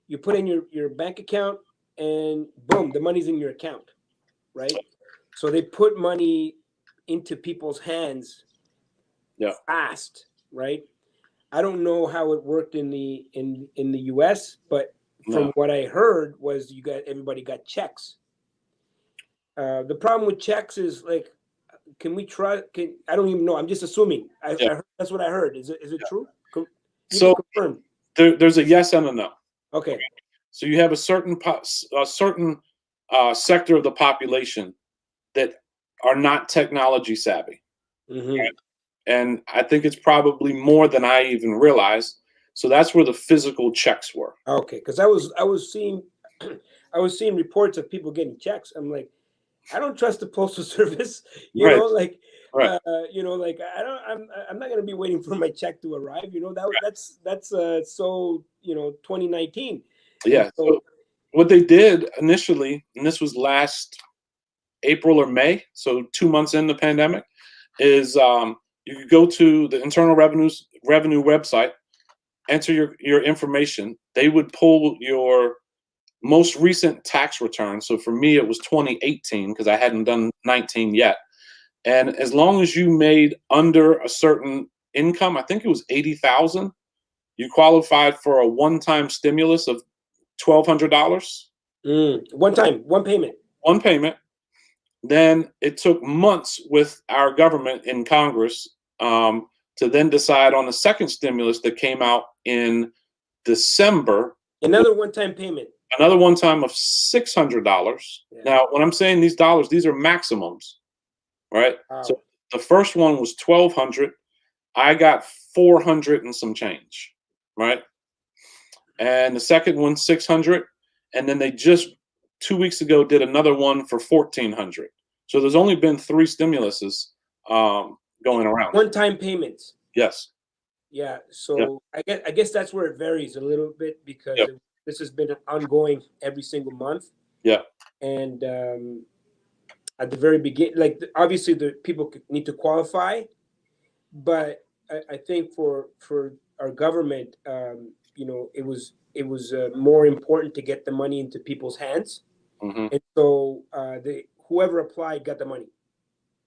you put in your bank account, and boom, the money's in your account, right? So they put money into people's hands Yeah. fast, right? I don't know how it worked in the US, but No. from what I heard was everybody got checks. The problem with checks is like, can we try? I don't even know. I'm just assuming. Yeah. That's what I heard. Is it true? You can So confirm. there's a yes and a no. Okay. So you have a certain sector of the population that are not technology savvy, Hmm. and I think it's probably more than I even realized. So that's where the physical checks were. Okay, because I was seeing I was seeing reports of people getting checks. I'm like, I don't trust the postal service. Right. Like, Right. like I don't. I'm not gonna be waiting for my check to arrive. That's so 2019, and Yeah. So so what they did initially, and this was last April or May, so 2 months in the pandemic, is you could go to the Internal Revenue website, enter your information. They would pull your most recent tax return. So for me, it was 2018 because I hadn't done 19 yet. And as long as you made under a certain income, I think it was 80,000, you qualified for a one-time stimulus of $1,200, one time, one payment. one payment. Then it took months with our government in Congress to then decide on the second stimulus that came out in December. Another one time payment. Another one time of $600. Yeah. Now, when I'm saying these dollars, these are maximums, right? So Wow. the first one was 1,200. I got 400 and some change, right? And the second one 600, and then they just 2 weeks ago did another one for 1,400. So there's only been three stimuluses going around. One time payments. Yes. Yeah. Yeah. So I guess that's where it varies a little bit because Yeah. this has been ongoing every single month, Yeah. and at the very beginning, like obviously the people need to qualify, but I think for our government, it was more important to get the money into people's hands, Hmm. and so whoever applied got the money,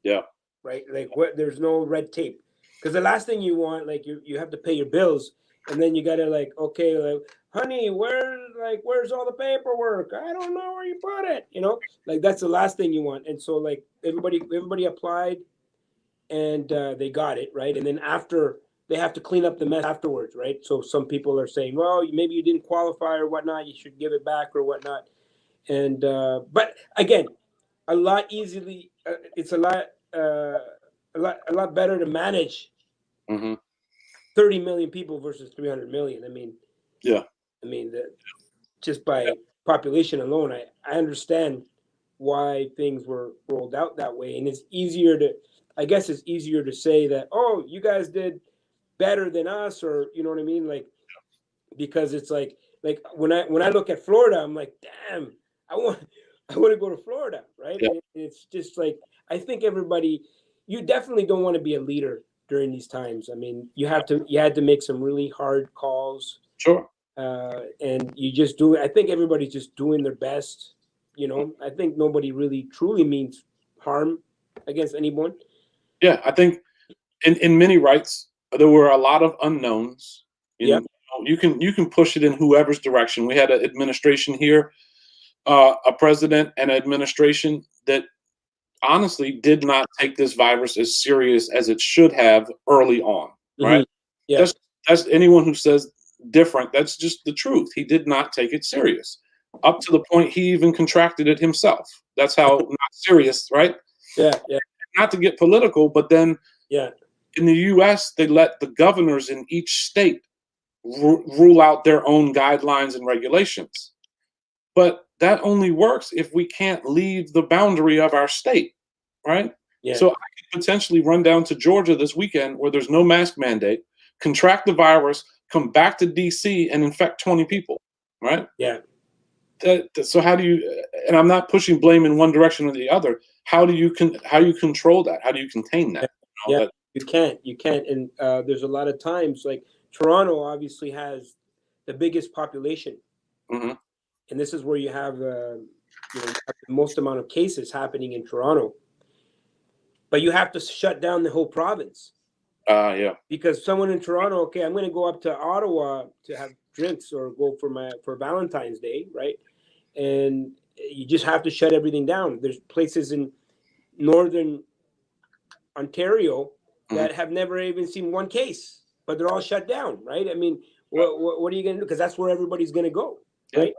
Yeah. right? Like there's no red tape, because the last thing you want, like you have to pay your bills, and then you gotta like, okay, like, honey, where's all the paperwork? I don't know where you put it. Like that's the last thing you want, and so like everybody applied, and they got it right, and then after they have to clean up the mess afterwards, right? So some people are saying, well, maybe you didn't qualify or whatnot, you should give it back or whatnot, and but again, a lot easily, it's a lot better to manage Hmm. 30 million people versus 300 million. Yeah. Just by population alone, I understand why things were rolled out that way. And I guess it's easier to say that, oh, you guys did better than us, or you know what I mean? Like, because it's like when I look at Florida, I'm like, damn, I want I want to go to Florida, right? Yeah. And it's just like, I think everybody, you definitely don't want to be a leader during these times. I mean, you had to make some really hard calls, Sure. and you just do it. I think everybody's just doing their best. I think nobody really truly means harm against anyone. Yeah, I think in many rights there were a lot of unknowns. Yep. You can push it in whoever's direction. We had an administration here, a president and an administration that honestly did not take this virus as serious as it should have early on. Right? Yeah. That's anyone who says different. That's just the truth. He did not take it serious up to the point he even contracted it himself. That's how not serious, right? Yeah. Yeah. Not to get political, but then Yeah. in the U.S., they let the governors in each state rule out their own guidelines and regulations. But that only works if we can't leave the boundary of our state, right? Yeah. So I could potentially run down to Georgia this weekend where there's no mask mandate, contract the virus, come back to D.C. and infect 20 people, right? Yeah. So how do you? And I'm not pushing blame in one direction or the other. How do you control that? How do you contain that? Yeah. You can't. And there's a lot of times, like Toronto obviously has the biggest population. Mm-hmm. And this is where you have the most amount of cases happening in Toronto. But you have to shut down the whole province. Yeah. Because someone in Toronto, okay, I'm going to go up to Ottawa to have drinks or go for Valentine's Day, right? And you just have to shut everything down. There's places in northern Ontario that have never even seen one case, but they're all shut down, right? I mean, what are you going to do? Because that's where everybody's going to go, right?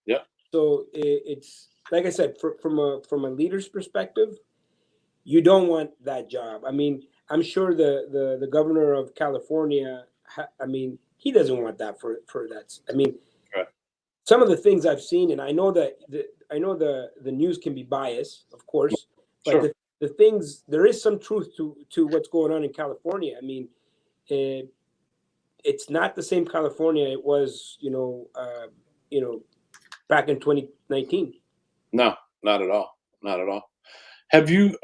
Yeah. So it's like I said, from a leader's perspective, you don't want that job. I mean, I'm sure the governor of California, I mean, he doesn't want that for that. I mean, some of the things I've seen, and I know that the news can be biased, of course, but Sure. the things, there is some truth to what's going on in California. I mean, it's not the same California it was, back in 2019. No, not at all. Not at all. Have you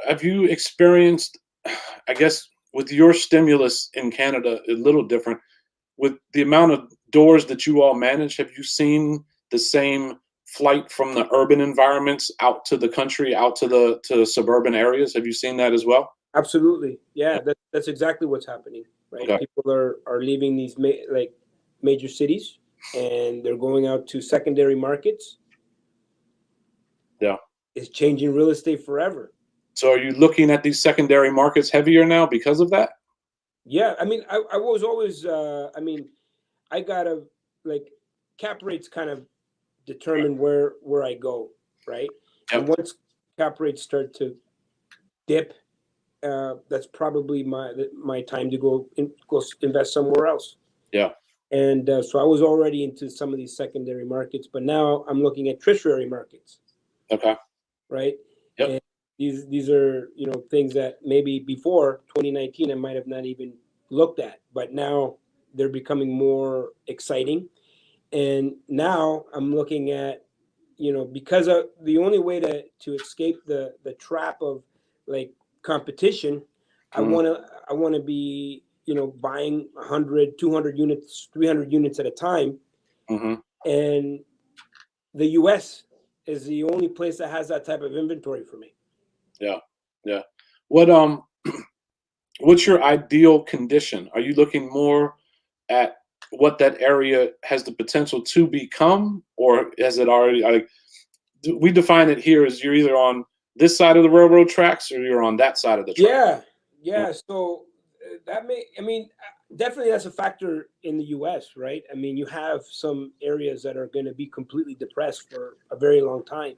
experienced, I guess, with your stimulus in Canada, a little different, with the amount of doors that you all manage? Have you seen the same flight from the urban environments out to the country, out to the suburban areas? Have you seen that as well? Absolutely. Yeah, that's exactly what's happening, right? Okay. People are leaving these major cities and they're going out to secondary markets. Yeah. It's changing real estate forever. So are you looking at these secondary markets heavier now because of that? Yeah, I mean, I was always, I gotta, like, cap rates kind of determine where I go, right? Yep. And once cap rates start to dip, that's probably my time to go invest somewhere else. Yeah. And so I was already into some of these secondary markets, but now I'm looking at tertiary markets. Okay. Right. Yep. And these are things that maybe before 2019 I might have not even looked at, but now they're becoming more exciting. And now I'm looking at because of the only way to escape the trap of like competition, I want to be buying 100, 200 units, 300 units at a time. Mm-hmm. And the US is the only place that has that type of inventory for me. Yeah. Yeah. What's your ideal condition? Are you looking more at what that area has the potential to become, or has it already, like, we define it here as you're either on this side of the railroad tracks or you're on that side of the track? Yeah. So definitely that's a factor in the US, right? I mean, you have some areas that are going to be completely depressed for a very long time.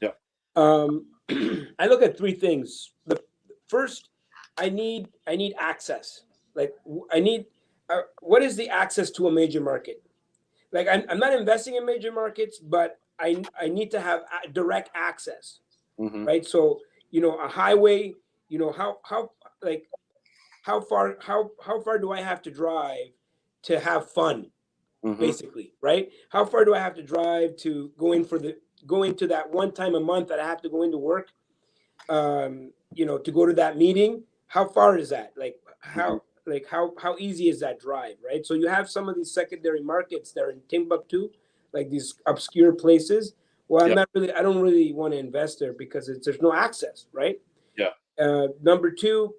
Yeah. I look at three things. The first, I need access. Like I need, what is the access to a major market? Like I'm not investing in major markets, but I need to have direct access, right? So a highway, how far do I have to drive to have fun, basically, right? How far do I have to drive to go into that one time a month that I have to go into work, to go to that meeting? How far is that? Like, Mhm. how easy is that drive, right? So you have some of these secondary markets that are in Timbuktu, like these obscure places. Well, Yep. I don't really want to invest there because there's no access, right? Yeah. Number two,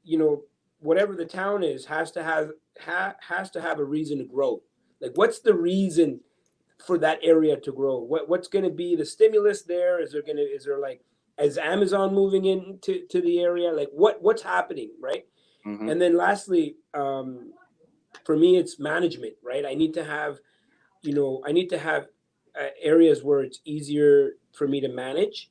you know, whatever the town is has to have a reason to grow. Like, what's the reason for that area to grow? What's going to be the stimulus there? Is there like, is Amazon moving into the area? Like, what's happening, right? Hmm. And then lastly, for me, it's management, right? I need to have areas where it's easier for me to manage.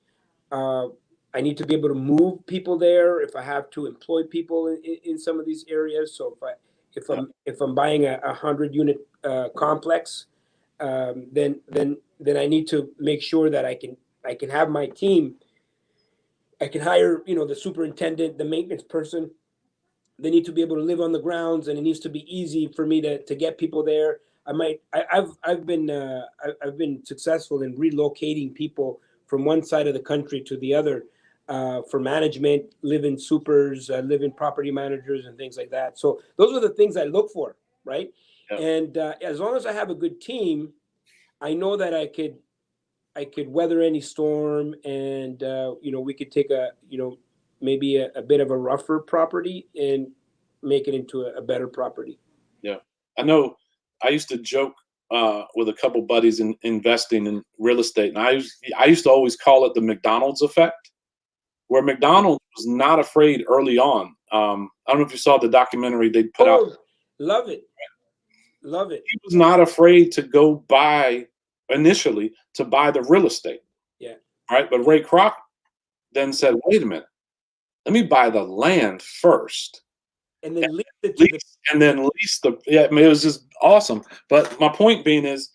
Uh, I need to be able to move people there if I have to employ people in some of these areas. So Yeah. if I'm buying a 100 unit complex, then I need to make sure that I can have my team. I can hire, the superintendent, the maintenance person. They need to be able to live on the grounds, and it needs to be easy for me to get people there. I've been successful in relocating people from one side of the country to the other, for management, live-in supers, live-in property managers, and things like that. So those are the things I look for, right? Yeah. And as long as I have a good team, I know that I could weather any storm, and we could take maybe a bit of a rougher property and make it into a better property. Yeah. I know I used to joke with a couple buddies in investing in real estate, and I used to always call it the McDonald's effect, where McDonald's was not afraid early on. I don't know if you saw the documentary they put out. Oh, love it, love it. He was not afraid to go buy initially to buy the real estate, Yeah, right? But Ray Kroc then said, "Wait a minute, let me buy the land first, and then leave it to the lease, and then lease the." Yeah, I mean, it was just awesome. But my point being is,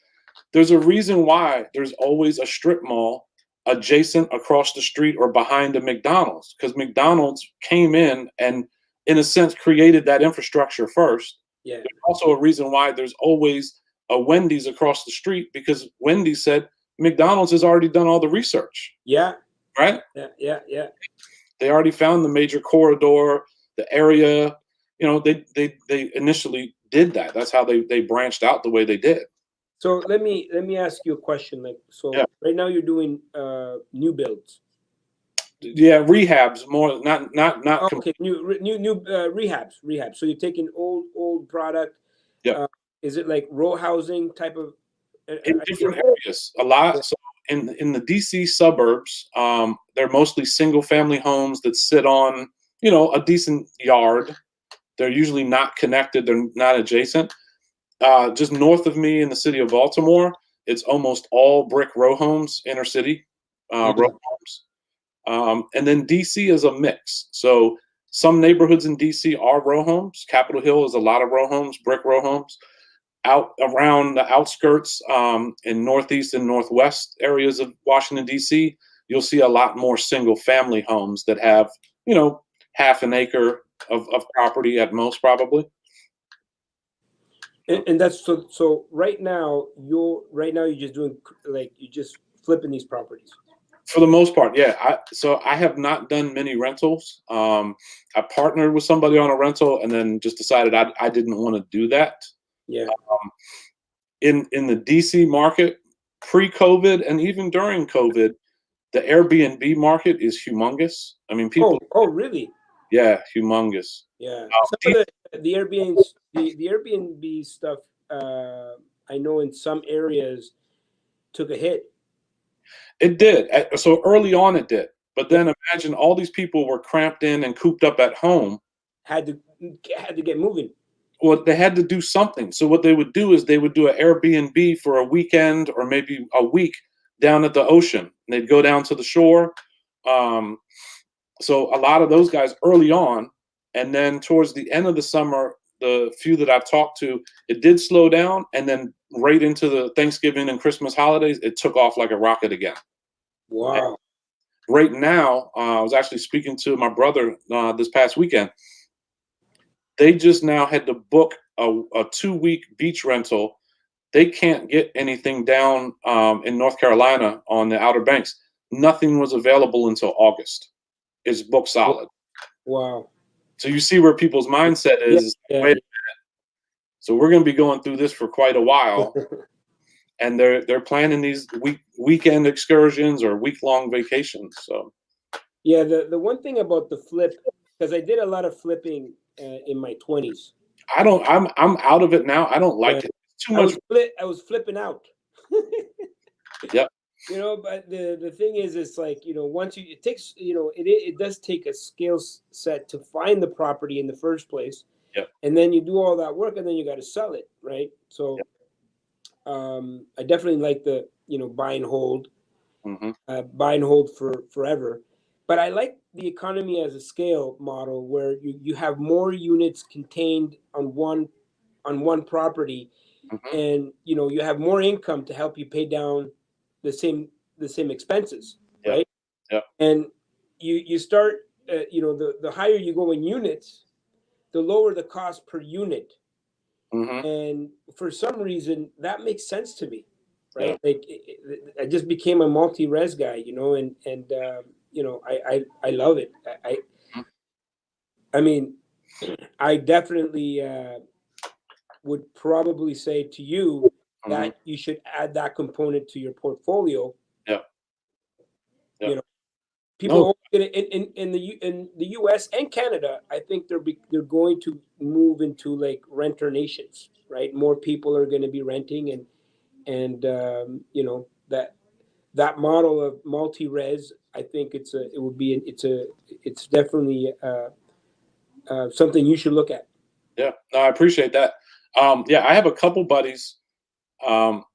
there's a reason why there's always a strip mall adjacent across the street or behind a McDonald's, because McDonald's came in and, in a sense, created that infrastructure first. yeah, There's also a reason why there's always a Wendy's across the street, because Wendy's said McDonald's has already done all the research, yeah, right? yeah. They already found the major corridor, the area. They initially did that. That's how they branched out the way they did. So let me ask you a question. Like, Yeah. so right now you're doing new builds. Yeah, rehabs more, not Okay, new rehabs. So you're taking old product. yeah, Uh, is it like row housing type of? in different areas. A lot. So in the DC suburbs, they're mostly single family homes that sit on, a decent yard. They're usually not connected. They're not adjacent. Just north of me in the city of Baltimore, it's almost all brick row homes, inner city row Mhm. homes. And then DC is a mix. So some neighborhoods in DC are row homes. Capitol Hill is a lot of row homes, brick row homes. Out around the outskirts, in northeast and northwest areas of Washington, D.C., you'll see a lot more single family homes that have, half an acre of property at most, probably. And that's so right now you're just doing, like, you're just flipping these properties. For the most part, yeah. So I have not done many rentals. I partnered with somebody on a rental and then just decided I didn't want to do that. Yeah. Um, in the DC market, pre-COVID and even during COVID, the Airbnb market is humongous. I mean, people, Oh, really? yeah, humongous. Yeah. Um, Some D- of the Airbnb stuff, I know in some areas took a hit. it did. So early on, it did. But Yeah. then imagine all these people were cramped in and cooped up at home. Had to get moving. Well, they had to do something. So what they would do is they would do an Airbnb for a weekend or maybe a week down at the ocean. And they'd go down to the shore. Um, so a lot of those guys early on, and then towards the end of the summer, the few that I've talked to, it did slow down, and then right into the Thanksgiving and Christmas holidays, it took off like a rocket again. And Wow. right now, I was actually speaking to my brother this past weekend. They just now had to book a 2-week beach rental. They can't get anything down in North Carolina on the Outer Banks. Nothing was available until August. It's booked solid. Wow. So you see where people's mindset Yeah, is. yeah, Wait, so we're going to be going through this for quite a while, and they're planning these weekend excursions or week-long vacations. So yeah. The one thing about the flip, because I did a lot of flipping in my 20s. I'm out of it now. I don't like Yeah, it. It's too much. I was flipping out. Yep. You know, but the thing is, it's like, you know, once you, it takes, you know, it does take a skill set to find the property in the first place, Yep. and then you do all that work, and then you got to sell it, right? So, Yep. I definitely like the, you know, Mm-hmm. buy and hold for forever, but I like the economy as a scale model where you have more units contained on one property, Mm-hmm. and you know you have more income to help you pay down the same expenses, Yep. right? Yep. And you start, you know, the higher you go in units, the lower the cost per unit. Mm-hmm. And for some reason that makes sense to me, Yeah. right? Like I just became a multi-res guy, you know, and you know, I love it. I mean, I definitely would probably say to you Mm-hmm. that you should add that component to your portfolio. Yeah. Yeah. You know, No. people in the U.S. and Canada, I think they're going to move into like renter nations, right? More people are going to be renting, and you know, that model of multi-res, I think it's definitely something you should look at. Yeah. No, I appreciate that. Yeah, I have a couple buddies. Um,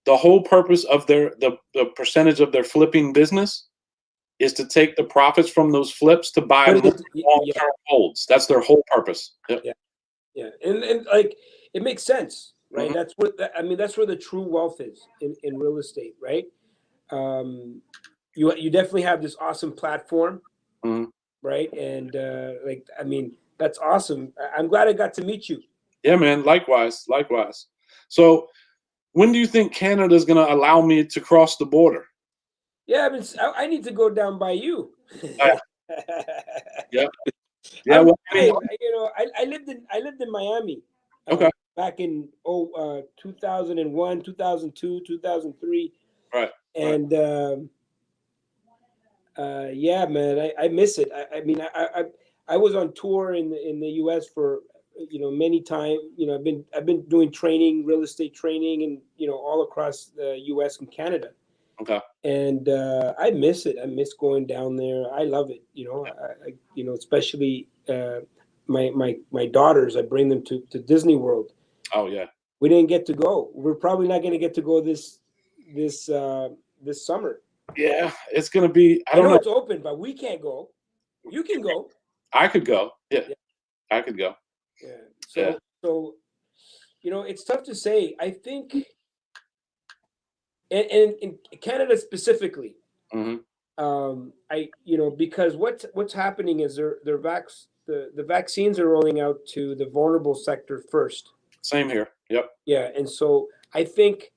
the whole purpose of the percentage of their flipping business is to take the profits from those flips to buy Put more it yeah, long-term holds. That's their whole purpose. Yep. yeah, yeah, and like it makes sense, right? Mm-hmm. That's what I mean. That's where the true wealth is in real estate, right? Um, you definitely have this awesome platform, Mm-hmm. right? And like I mean, that's awesome. I'm glad I got to meet you. Yeah, man. Likewise. Likewise. So, when do you think Canada is going to allow me to cross the border? Yeah, I need to go down by you. Uh, yeah. Yeah. I'm Well, I mean, hey, you know, I lived in Miami okay. back in 2001, 2002, 2003, Right. Right. and yeah, man, I miss it. I mean, I was on tour in the U.S. for, you know, many times. You know, I've been doing training, real estate training, and you know, all across the U.S. and Canada. Okay. And I miss it. I miss going down there. I love it. You know, you know, especially my daughters. I bring them to Disney World. Oh yeah. We didn't get to go. We're probably not going to get to go this this summer. Yeah. It's going to be. I I don't know know. it's open, but we can't go. You can go. I could go. Yeah. Yeah, I could go. yeah. Yeah. So you know, it's tough to say. I think, and in Canada specifically, Mm-hmm. I you know, because what's happening is the vaccines are rolling out to the vulnerable sector first. Same here. Yep. Yeah, and so I think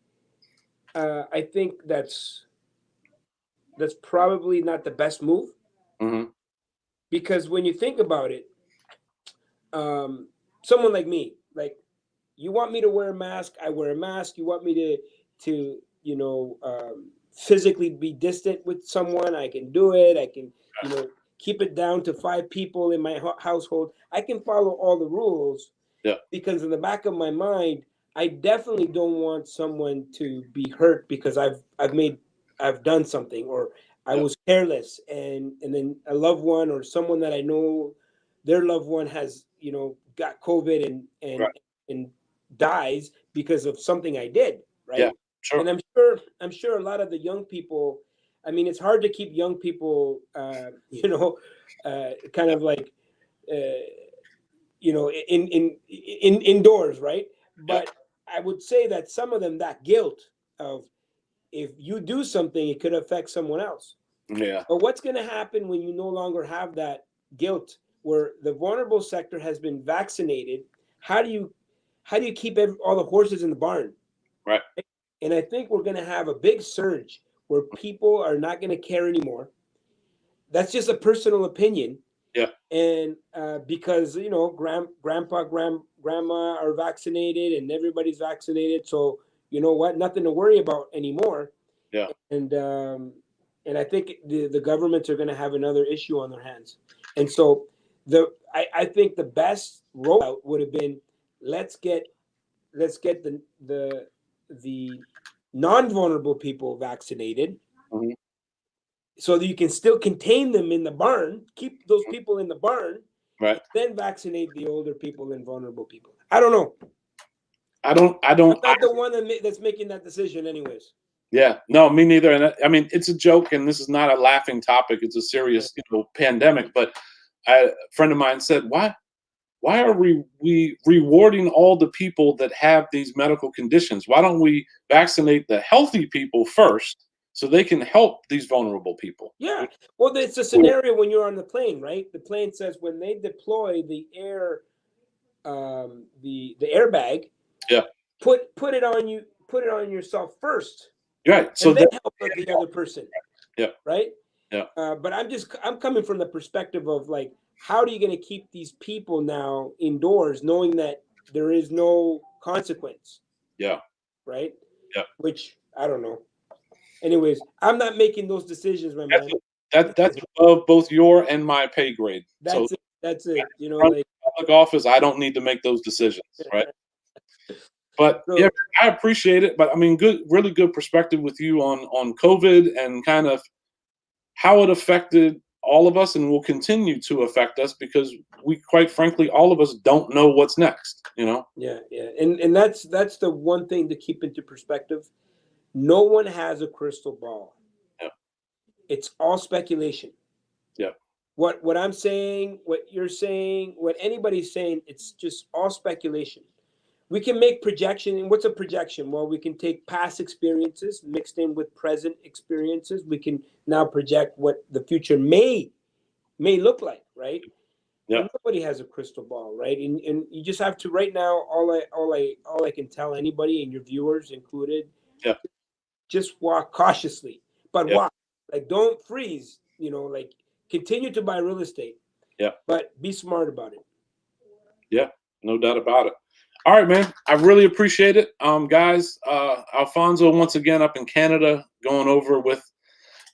that's probably not the best move, Mm-hmm. because when you think about it, um, someone like me, like, you want me to wear a mask, I wear a mask. You want me to you know, physically be distant with someone, I can do it. I can, you know, keep it down to 5 people in my household. I can follow all the rules, Yeah. because in the back of my mind, I definitely don't want someone to be hurt because I've done something, or I Yeah. was careless, and then a loved one or someone that I know, their loved one has, you know, got COVID Right. and dies because of something I did, Yeah. right? Sure. And I'm sure a lot of the young people, I mean, it's hard to keep young people, you know, kind Yeah. of like, you know, indoors, right? Yeah. But I would say that some of them, that guilt of, if you do something, it could affect someone else. Yeah. But what's going to happen when you no longer have that guilt, where the vulnerable sector has been vaccinated? How do you keep all the horses in the barn? Right. And I think we're going to have a big surge where people are not going to care anymore. That's just a personal opinion. Yeah. And because grandpa, grandma are vaccinated, and everybody's vaccinated, so you know what, nothing to worry about anymore. Yeah. And I think the governments are going to have another issue on their hands. And so I think the best rollout would have been, let's get the non-vulnerable people vaccinated, Mhm. so that you can still contain them in the barn, keep those people in the barn, Right. then vaccinate the older people and vulnerable people. I don't know. I don't. I'm not the one that's making that decision, anyways. Yeah, no, me neither. And I mean, it's a joke, and this is not a laughing topic. It's a serious, pandemic. But a friend of mine said, why are we rewarding all the people that have these medical conditions? Why don't we vaccinate the healthy people first so they can help these vulnerable people? Yeah. Well, it's a scenario when you're on the plane, right? The plane says when they deploy the the airbag, Yeah, put it on you, put it on yourself first, right. So and then that, help the other person, yeah, right? yeah, But I'm coming from the perspective of, like, how are you going to keep these people now indoors, knowing that there is no consequence, yeah, right? yeah. Which I don't know. Anyways, I'm not making those decisions, my man. That's above both your and my pay grade. So That's it. That's it. run Like, for public office, I don't need to make those decisions, right? But yeah, so I appreciate it. But I mean, really good perspective with you on COVID and kind of how it affected all of us and will continue to affect us because we, quite frankly, all of us don't know what's next. yeah, and that's the one thing to keep into perspective. No one has a crystal ball. Yeah, It's all speculation. yeah, What I'm saying, what you're saying, what anybody's saying, it's just all speculation. We can make projection. And what's a projection? Well, we can take past experiences mixed in with present experiences. We can now project what the future may look like, right? yeah, And nobody has a crystal ball, right? And you just have to, right now, all I can tell anybody, and your viewers included, yeah, just walk cautiously, but yeah, walk. Like, don't freeze, like, continue to buy real estate, yeah, but be smart about it. yeah. No doubt about it. All right, man. I really appreciate it. Guys, Alfonso once again up in Canada going over with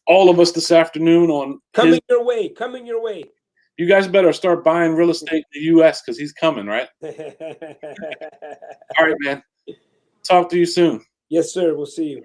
all of us this afternoon on his. Coming your way. You guys better start buying real estate in the US because he's coming, right? All right, man. Talk to you soon. Yes, sir. We'll see you.